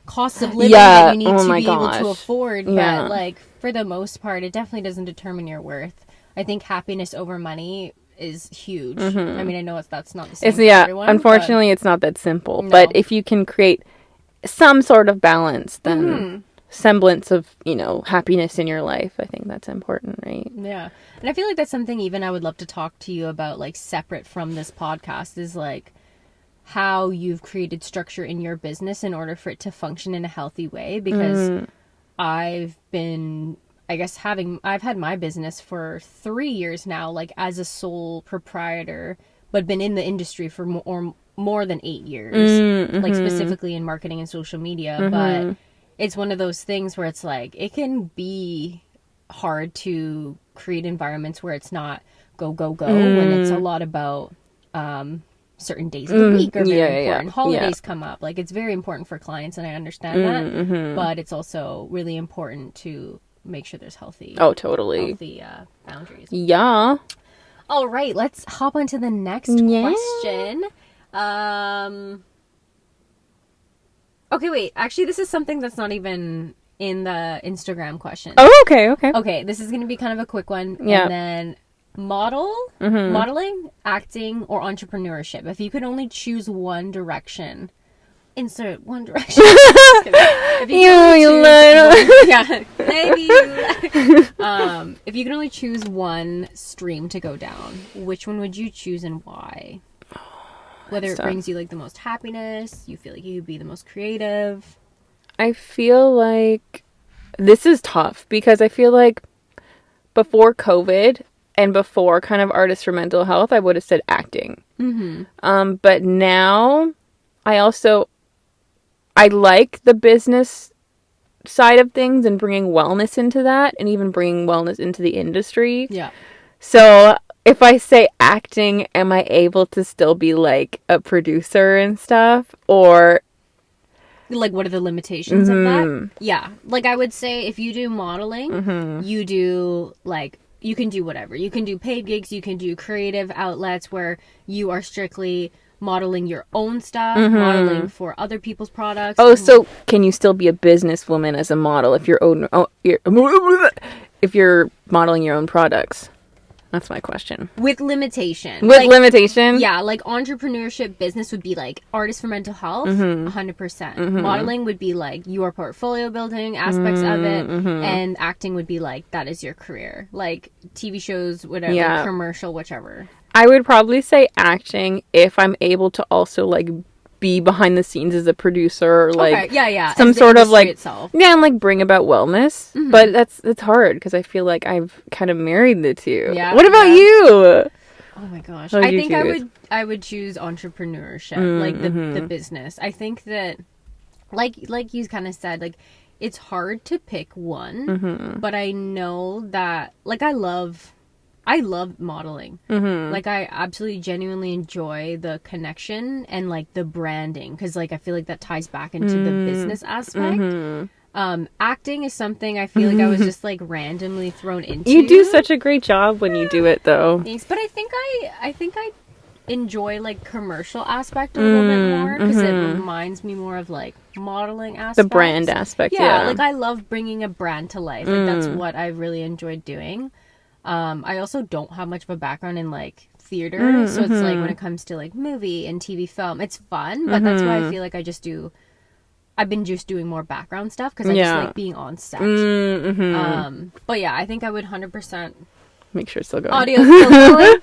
costs of living that you need to be able to afford. But like for the most part, it definitely doesn't determine your worth. I think happiness over money is huge. I mean, I know that's not the same for everyone. Unfortunately, it's not that simple. No. But if you can create some sort of balance, then semblance of, you know, happiness in your life, I think that's important, right? Yeah. And I feel like that's something even I would love to talk to you about, like separate from this podcast, is like how you've created structure in your business in order for it to function in a healthy way. Because I've had my business for 3 years now, like as a sole proprietor, but been in the industry for more than 8 years, like specifically in marketing and social media. But it's one of those things where it's like, it can be hard to create environments where it's not go, when it's a lot about certain days of the week are very important. Holidays come up. Like, it's very important for clients, and I understand that. But it's also really important to make sure there's healthy boundaries. Yeah. All right, let's hop on to the next question. Okay, wait. Actually, this is something that's not even in the Instagram question. Oh, okay. Okay, this is going to be kind of a quick one. Yeah. And then modeling, acting, or entrepreneurship. If you could only choose one direction, insert one direction. If you can only choose one stream to go down, which one would you choose and why? Whether it brings you like the most happiness, you feel like you could be the most creative. I feel like this is tough because I feel like before COVID and before kind of Artists for Mental Health, I would have said acting. But now I like the business side of things and bringing wellness into that, and even bringing wellness into the industry. Yeah. So if I say acting, am I able to still be like a producer and stuff? Or like, what are the limitations of that? Yeah. Like, I would say if you do modeling, you do like, you can do whatever. You can do paid gigs, you can do creative outlets where you are strictly modeling your own stuff, modeling for other people's products. Oh, so can you still be a businesswoman as a model if you're modeling your own products? That's my question. With limitation. Limitation? Yeah, like entrepreneurship business would be like Artists for Mental Health, 100%. Modeling would be like your portfolio building aspects of it, and acting would be like, that is your career. Like TV shows, whatever, commercial, whichever. I would probably say acting if I'm able to also like be behind the scenes as a producer, or like some sort of like itself. And like bring about wellness. But it's hard because I feel like I've kind of married the two. What about you? Oh my gosh, I think I would choose entrepreneurship, like the business. I think that like you kind of said, like it's hard to pick one, but I know that like I love modeling. Like I absolutely genuinely enjoy the connection and like the branding, because like I feel like that ties back into the business aspect. Acting is something I feel like I was just like randomly thrown into. You do such a great job when you do it, though. Thanks, but I think I enjoy like commercial aspect a little bit more because it reminds me more of like modeling aspect, The brand aspect, yeah. Like I love bringing a brand to life. Like that's what I really enjoyed doing. I also don't have much of a background in like theater, so it's like when it comes to like movie and TV film, it's fun, but that's why I feel like I've been just doing more background stuff because I just like being on set. But yeah, I think I would 100%. Make sure it's still going. Audio still going.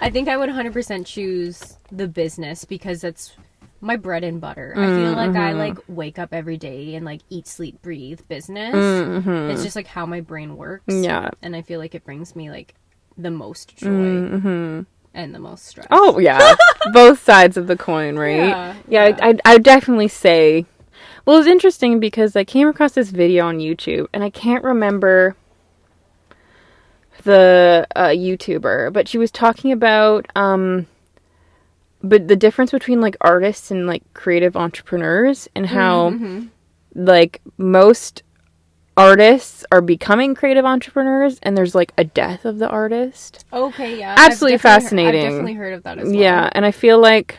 I think I would 100% choose the business because that's my bread and butter. I feel like I like wake up every day and like eat, sleep, breathe business. It's just like how my brain works. Yeah. And I feel like it brings me like the most joy and the most stress. Oh, yeah. Both sides of the coin, right? Yeah. I would definitely say... Well, it's interesting because I came across this video on YouTube, and I can't remember the YouTuber, but she was talking about but the difference between like artists and like creative entrepreneurs, and how like most artists are becoming creative entrepreneurs, and there's like a death of the artist. Okay, yeah. Absolutely fascinating. I've definitely heard of that as well. Yeah, and I feel like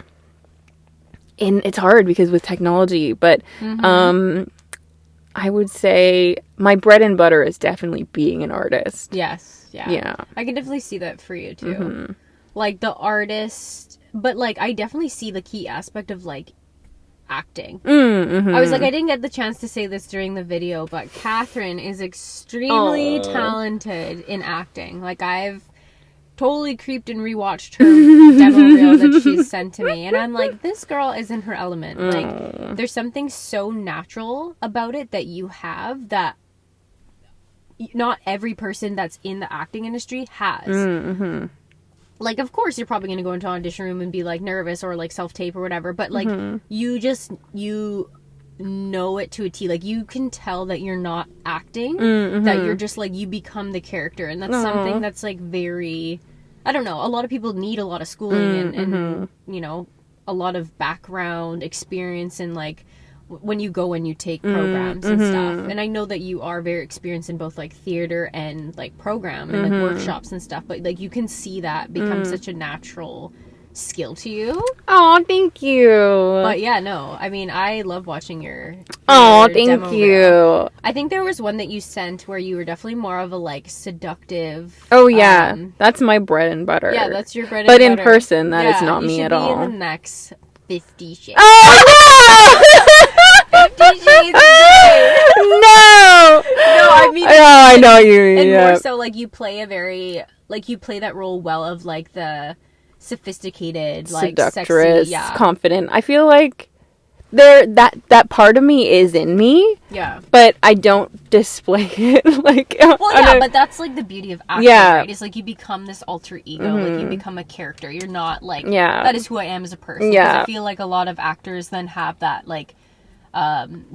it's hard because with technology, but I would say my bread and butter is definitely being an artist. Yes. Yeah. Yeah. I can definitely see that for you too. Like the artist, but like I definitely see the key aspect of like acting. I was like, I didn't get the chance to say this during the video, but Kathryn is extremely talented in acting. Like I've totally creeped and rewatched her demo reel that she's sent to me, and I'm like, this girl is in her element. Like there's something so natural about it that you have that not every person that's in the acting industry has. Like, of course, you're probably going to go into an audition room and be, like, nervous or, like, self-tape or whatever. But, like, you know it to a T. Like, you can tell that you're not acting. That you're just, like, you become the character. And that's something that's, like, very... I don't know. A lot of people need a lot of schooling and, you know, a lot of background experience and, like... when you go and you take programs and stuff. And I know that you are very experienced in both like theater and like program and like workshops and stuff, but like you can see that become such a natural skill to you. Oh, thank you. But yeah, no, I mean, I love watching your thank demo you. reel. I think there was one that you sent where you were definitely more of a like seductive. Oh yeah, that's my bread and butter. Yeah, that's your bread and butter. butter. But in person, that is not me at all. You should be in the next 50 Shades. Oh no! 50 Shades of Grey. No, I mean, I know you. And more so, like you play that role well of like the sophisticated, like seductress, sexy, confident. I feel like that part of me is in me. Yeah. But I don't display it like. Well, yeah, but that's like the beauty of acting, right? It's like you become this alter ego, like you become a character. You're not like that is who I am as a person. Yeah. I feel like a lot of actors then have that like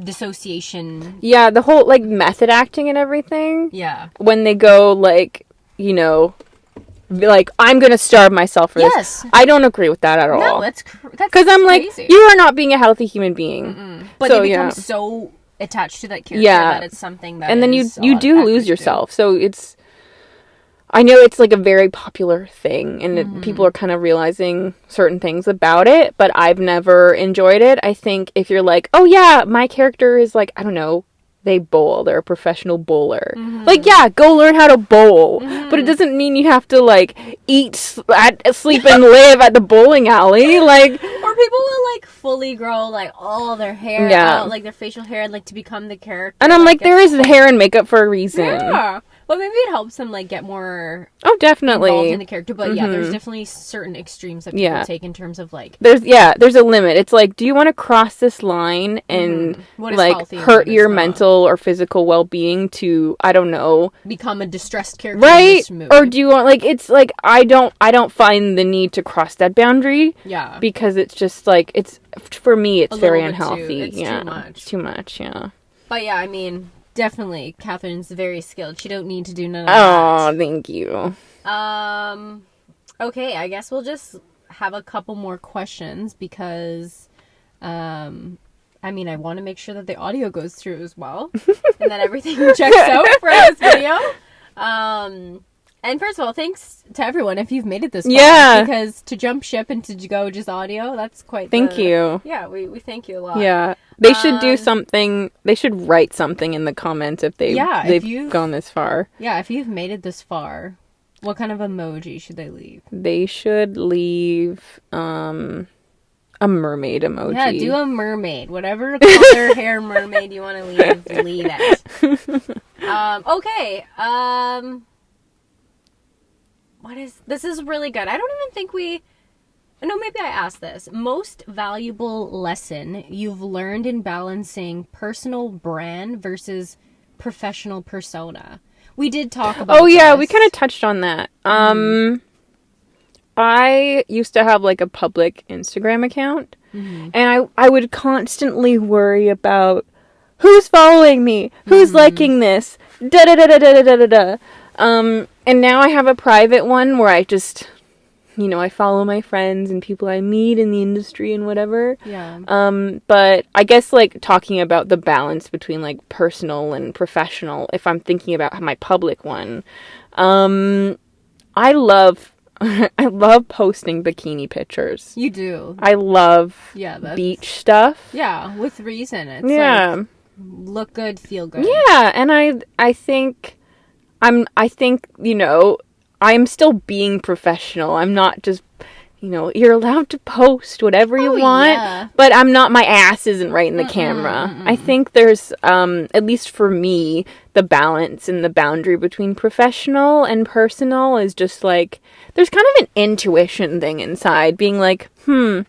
dissociation. Yeah, the whole like method acting and everything. Yeah. When they go like, you know, like I'm gonna starve myself for this. I don't agree with that at all. No, that's because I'm crazy. Like, you are not being a healthy human being. But so, they become so attached to that character that it's something that and then you do lose yourself. So it's, I know it's like a very popular thing, and people are kind of realizing certain things about it, but I've never enjoyed it. I think if you're like, oh yeah, my character is like, I don't know, they bowl, they're a professional bowler. Like, yeah, go learn how to bowl. But it doesn't mean you have to, like, eat, sleep, and live at the bowling alley. Like, or people will, like, fully grow, like, all their hair out, like, their facial hair, like, to become the character. And I'm like, there is hair and makeup for a reason. Yeah. But maybe it helps them, like, get more definitely involved in the character. But, yeah, there's definitely certain extremes that people take in terms of, like... There's a limit. It's like, do you want to cross this line and, like, hurt your mental or physical well-being to, I don't know... become a distressed character in this movie? Or do you want, like, it's like, I don't find the need to cross that boundary. Yeah. Because it's just, like, it's, for me, it's very unhealthy. It's too much. It's too much, yeah. But, yeah, I mean... Definitely, Kathryn's very skilled. She don't need to do none of that. Oh, thank you. Okay, I guess we'll just have a couple more questions because, I mean, I want to make sure that the audio goes through as well, and that everything checks out for this video. And first of all, thanks to everyone if you've made it this far. Yeah. Because to jump ship and to go just audio, that's quite Thank you. Yeah, we thank you a lot. Yeah. They should do something. They should write something in the comments if they've gone this far. Yeah, if you've made it this far, what kind of emoji should they leave? They should leave a mermaid emoji. Yeah, do a mermaid. Whatever color hair mermaid you want to leave it. Okay. This is really good. I don't even think no, maybe I asked this. Most valuable lesson you've learned in balancing personal brand versus professional persona. We did talk about we kind of touched on that. I used to have like a public Instagram account, and I would constantly worry about who's following me, who's liking this, da da da da da da da da. And now I have a private one where I just, I follow my friends and people I meet in the industry and whatever. Yeah. But I guess like talking about the balance between like personal and professional, if I'm thinking about my public one, I love posting bikini pictures. You do. I love beach stuff. Yeah, with reason. It's like, look good, feel good. Yeah, and I think I'm still being professional. I'm not just, you're allowed to post whatever you want, but my ass isn't right in the camera. I think there's, at least for me, the balance and the boundary between professional and personal is just like, there's kind of an intuition thing inside, being like,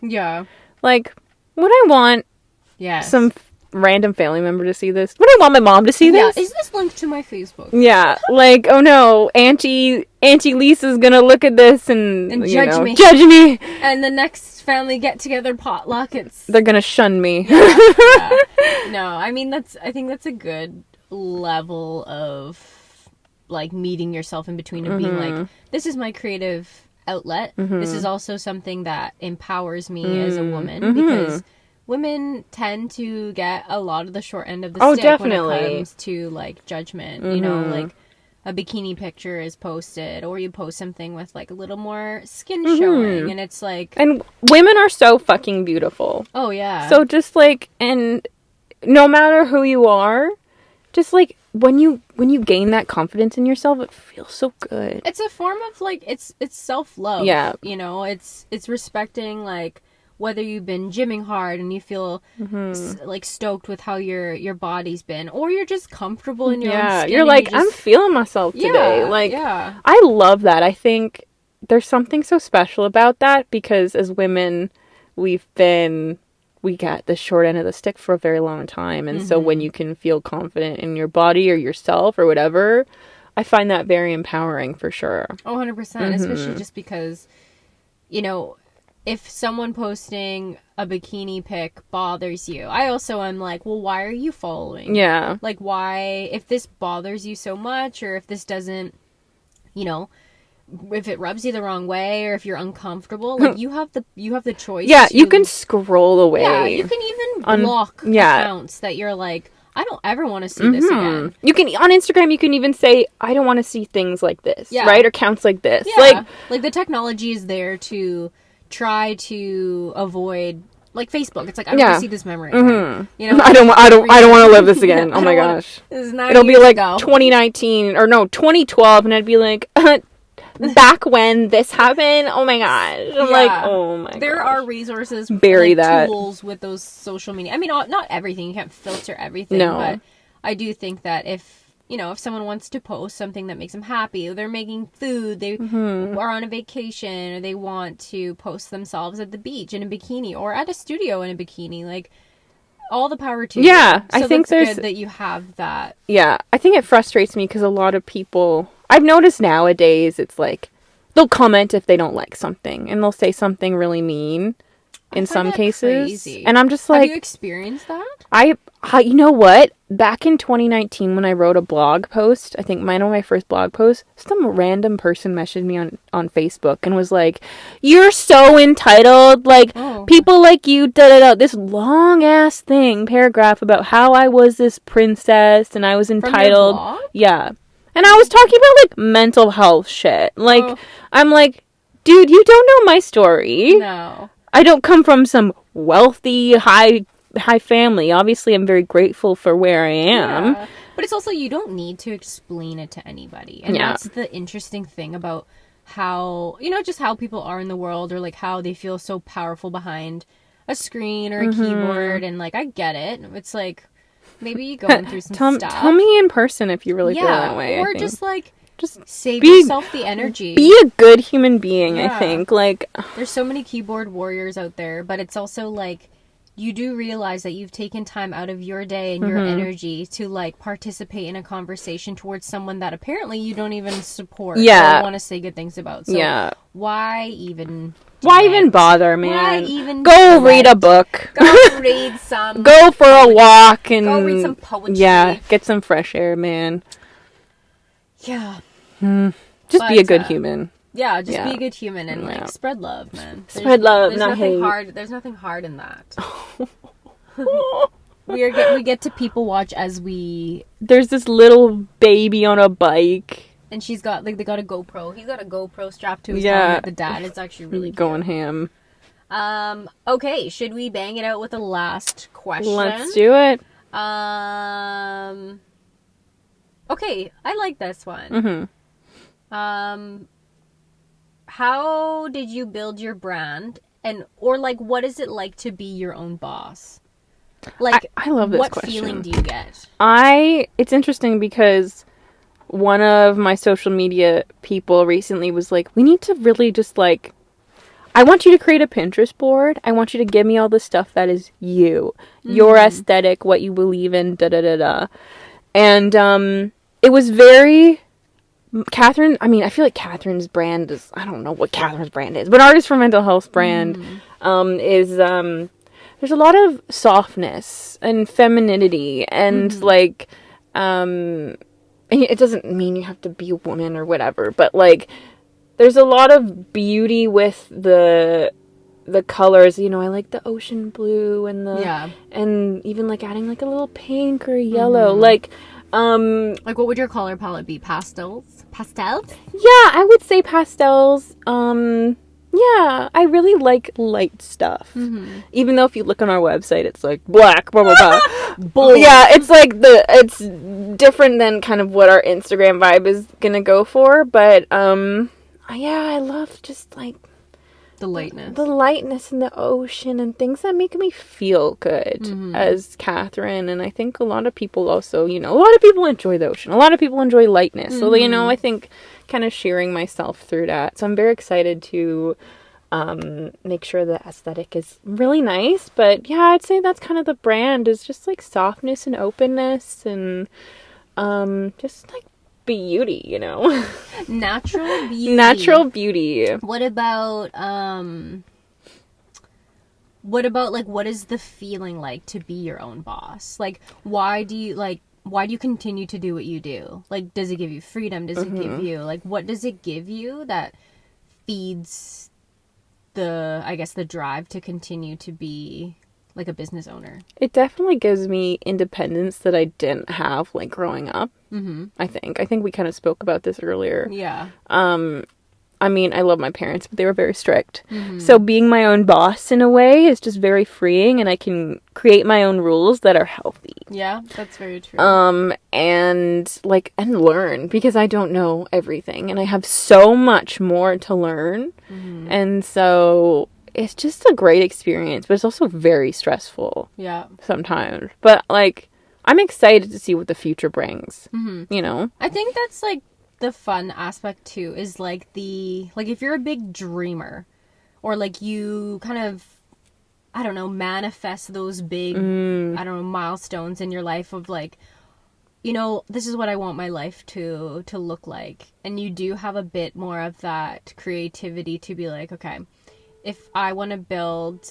yeah, like, would I want some random family member to see this? Would I want my mom to see this? Yeah, is this linked to my Facebook? Yeah, like, oh no, Auntie Lisa's gonna look at this and judge me. Judge me. And the next family get together potluck, they're gonna shun me. Yeah. No, I mean I think that's a good level of like meeting yourself in between and being like, this is my creative outlet. This is also something that empowers me as a woman because women tend to get a lot of the short end of the stick when it comes to like judgment. Like a bikini picture is posted, or you post something with like a little more skin showing, and it's like, and women are so fucking beautiful. Oh yeah. So just like, and no matter who you are, just like when you gain that confidence in yourself, it feels so good. It's a form of like it's self-love. Yeah. It's respecting like whether you've been gymming hard and you feel like stoked with how your body's been, or you're just comfortable in your own skin. You're like, I'm feeling myself today. I love that. I think there's something so special about that because as women, we got the short end of the stick for a very long time. And so when you can feel confident in your body or yourself or whatever, I find that very empowering for sure. Oh, 100%. Especially just because, if someone posting a bikini pic bothers you, I also am like, well, why are you following? Yeah. Like, why, if this bothers you so much, or if this doesn't, if it rubs you the wrong way, or if you're uncomfortable, like you have the choice. Yeah, you can scroll away. Yeah, you can even block accounts that you're like, I don't ever want to see this again. You can, on Instagram, you can even say, I don't want to see things like this, right? Or accounts like this. Yeah. Like the technology is there to try to avoid, like Facebook. It's like, I don't want to see this memory again. I don't want to live this again. Oh my gosh. It'll be like 2019 or no, 2012, and I'd be like, back when this happened. Oh my gosh. I'm like, oh my gosh. There are resources, bury that tools with those social media. I mean, not everything. You can't filter everything. No. But I do think that if someone wants to post something that makes them happy, or they're making food, they are on a vacation, or they want to post themselves at the beach in a bikini, or at a studio in a bikini, like, all the power to you. Yeah, So I think that's good that you have that. Yeah, I think it frustrates me because a lot of people, I've noticed nowadays, it's like, they'll comment if they don't like something, and they'll say something really mean. in some that cases. crazy. And I'm just Have like, you experienced that? you know what? Back in 2019 when I wrote a blog post, I think one of my first blog posts, some random person messaged me on Facebook and was like, "You're so entitled, like, people like you, da-da-da," this long-ass paragraph about how I was this princess and I was entitled. From your blog? Yeah. And I was talking about, like, mental health shit. Like, I'm like, dude, you don't know my story. No. I don't come from some wealthy, high family. Obviously, I'm very grateful for where I am. Yeah. But it's also, you don't need to explain it to anybody. And that's the interesting thing about how, just how people are in the world, or like how they feel so powerful behind a screen or a keyboard. And like, I get it. It's like, maybe you're going through some stuff. Tell me in person if you really feel that way. Or just like, just save be, yourself the energy. Be a good human being, I think. Like, there's so many keyboard warriors out there, but it's also like, you do realize that you've taken time out of your day and your energy to like participate in a conversation towards someone that apparently you don't even support or want to say good things about. So why even bother, man? Why even go read a book. Go read some. Go for a walk and go read some poetry. Yeah, get some fresh air, man. Yeah. Just be a good human. Yeah, just be a good human and like spread love, man. Spread love, not nothing hate. hard. There's nothing hard in that. we get to people watch as we. There's this little baby on a bike, and she's got they got a GoPro. He's got a GoPro strapped to his arm with the dad. It's actually really cute. Going ham. Okay, should we bang it out with the last question? Let's do it. Okay, I like this one. How did you build your brand, or like what is it like to be your own boss? Like, I love this what question. Feeling do you get? It's interesting because one of my social media people recently was like, we need to really just like, I want you to create a Pinterest board. I want you to give me all the stuff that is you, your aesthetic, what you believe in, da-da-da-da. And it was very... Kathryn, I mean, I feel like Kathryn's brand is, I don't know what Kathryn's brand is, but Artists for Mental Health brand is, there's a lot of softness and femininity and like, and it doesn't mean you have to be a woman or whatever, but like, there's a lot of beauty with the colors, I like the ocean blue and and even like adding like a little pink or yellow, like what would your color palette be? Pastels? Yeah, I would say pastels. Yeah, I really like light stuff. Even though if you look on our website, it's like black, blah, blah, blah. Yeah, it's like it's different than kind of what our Instagram vibe is gonna go for. But, yeah, I love just like the lightness in the ocean and things that make me feel good as Kathryn. And I think a lot of people also, a lot of people enjoy the ocean. A lot of people enjoy lightness. So, I think kind of sharing myself through that. So I'm very excited to make sure the aesthetic is really nice. But yeah, I'd say that's kind of the brand, is just like softness and openness and just like beauty, natural beauty. What about like, what is the feeling like to be your own boss? Like, why do you continue to do what you do? Like, does it give you freedom? Does it give you, like, what does it give you that feeds the drive to continue to be like a business owner? It definitely gives me independence that I didn't have like growing up. I think we kind of spoke about this earlier. Yeah. I mean, I love my parents, but they were very strict. So being my own boss in a way is just very freeing, and I can create my own rules that are healthy. Yeah, that's very true. And learn, because I don't know everything and I have so much more to learn. And so it's just a great experience, but it's also very stressful. Yeah. Sometimes. But like, I'm excited to see what the future brings. I think that's like the fun aspect too, is like if you're a big dreamer, or like you kind of, I don't know, manifest those big milestones in your life of like, this is what I want my life to look like, and you do have a bit more of that creativity to be like, okay, if I want to build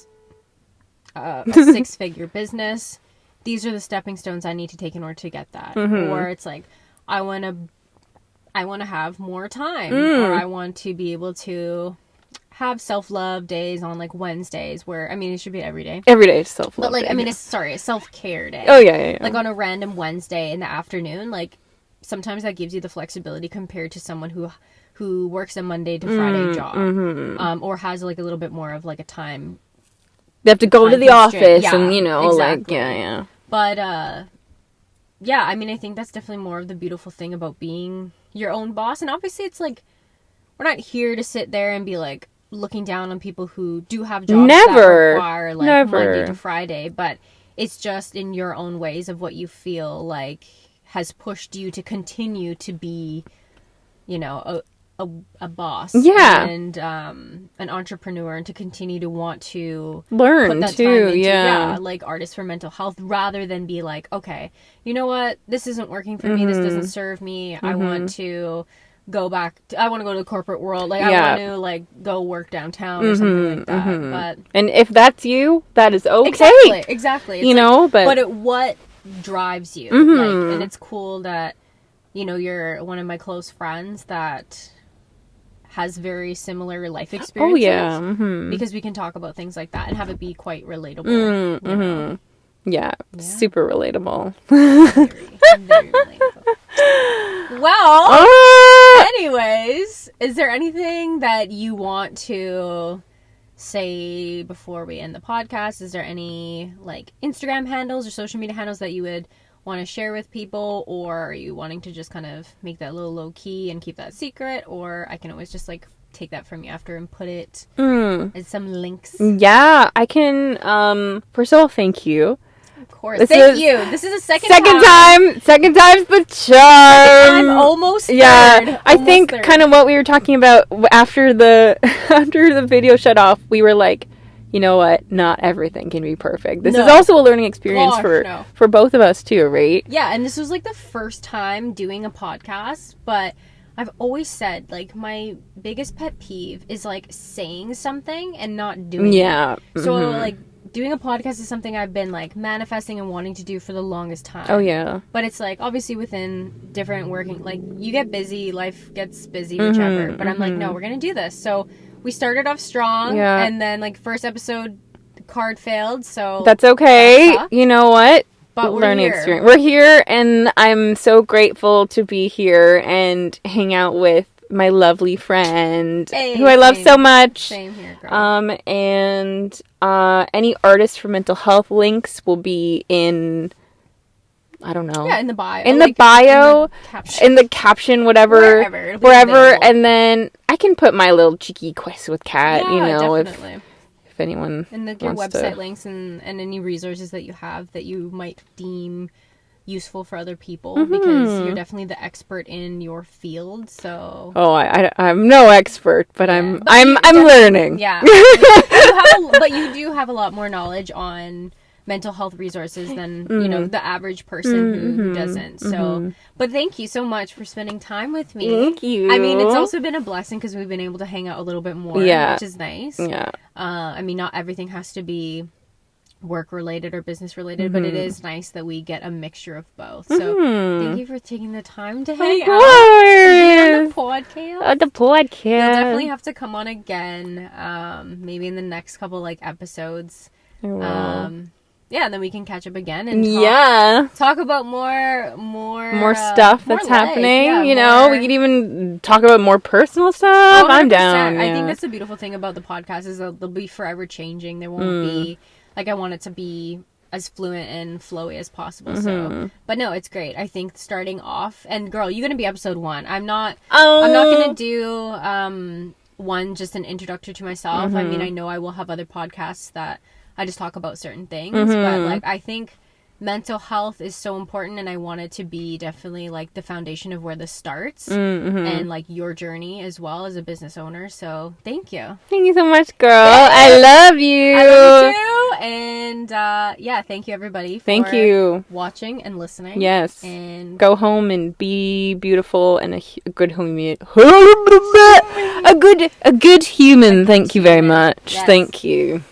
a 6-figure business. These are the stepping stones I need to take in order to get that. Or it's like, I want to have more time, or I want to be able to have self-love days on like Wednesdays, where, I mean, it should be every day. Every day is self-love. But like, day. I mean, it's a self-care day. Oh yeah. Like on a random Wednesday in the afternoon, like sometimes that gives you the flexibility compared to someone who works a Monday to Friday job, or has like a little bit more of like a time. They have to go to the office, yeah, and exactly. like yeah. But yeah, I mean, I think that's definitely more of the beautiful thing about being your own boss. And obviously, it's like, we're not here to sit there and be like looking down on people who do have jobs that require like Monday to Friday, but it's just in your own ways of what you feel like has pushed you to continue to be, a boss, and an entrepreneur, and to continue to want to learn put that too, time into, yeah, like Artists for Mental Health, rather than be like, okay, you know what, this isn't working for me, this doesn't serve me, I want to go back I want to go to the corporate world, like I want to like go work downtown or something like that. And if that's you, that is okay. Exactly. It's but what drives you, like, and it's cool that you're one of my close friends that has very similar life experiences. Because we can talk about things like that and have it be quite relatable. Yeah, super relatable. Very, very relatable. Well, anyways, is there anything that you want to say before we end the podcast? Is there any like Instagram handles or social media handles that you would want to share with people, or are you wanting to just kind of make that a little low key and keep that secret? Or I can always just like take that from you after and put it as some links. Yeah, I can. First of all, thank you. Of course, thank you. This is the second time's the charm. I'm almost third. Yeah, I think kind of what we were talking about after the video shut off. We were like, you know what? Not everything can be perfect. This is also a learning experience for both of us too, right? Yeah, and this was like the first time doing a podcast, but I've always said, like, my biggest pet peeve is like saying something and not doing it. So like doing a podcast is something I've been like manifesting and wanting to do for the longest time. Oh yeah. But it's like obviously within different working, like you get busy, life gets busy, whichever. But I'm like, no, we're gonna do this. So we started off strong, and then like first episode, the card failed, so that's okay. You know what? But learning experience. We're here, and I'm so grateful to be here and hang out with my lovely friend who I love so much. Same here, girl. And any Artists for Mental Health links will be in, I don't know. Yeah, in the bio. In the bio, in the caption, whatever. Wherever. And then I can put my little cheeky quest with Kat, definitely. if anyone and your website links and any resources that you have that you might deem useful for other people, because you're definitely the expert in your field. So I'm no expert, but I'm learning. Yeah. But you do have a lot more knowledge on mental health resources than the average person who doesn't. So but thank you so much for spending time with me. Thank you. I mean, it's also been a blessing because we've been able to hang out a little bit more, which is nice. I mean, not everything has to be work related or business related, but it is nice that we get a mixture of both. So thank you for taking the time to hang out on the podcast. You'll definitely have to come on again, maybe in the next couple like episodes. Yeah, and then we can catch up again and talk about more stuff that's happening. We could even talk about more personal stuff. 100%. I'm down. I think that's the beautiful thing about the podcast is that they'll be forever changing. There won't be like, I want it to be as fluent and flowy as possible. So, but no, it's great. I think starting off, and girl, you're gonna be episode 1. I'm not gonna do one just an introductory to myself. I mean, I know I will have other podcasts that I just talk about certain things, but like I think mental health is so important, and I want it to be definitely like the foundation of where this starts, and like your journey as well as a business owner. So thank you so much, girl. I love you. I love you too. And thank you everybody for watching and listening. Yes, and go home and be beautiful and a good human. A good human. Thank you very much. Thank you.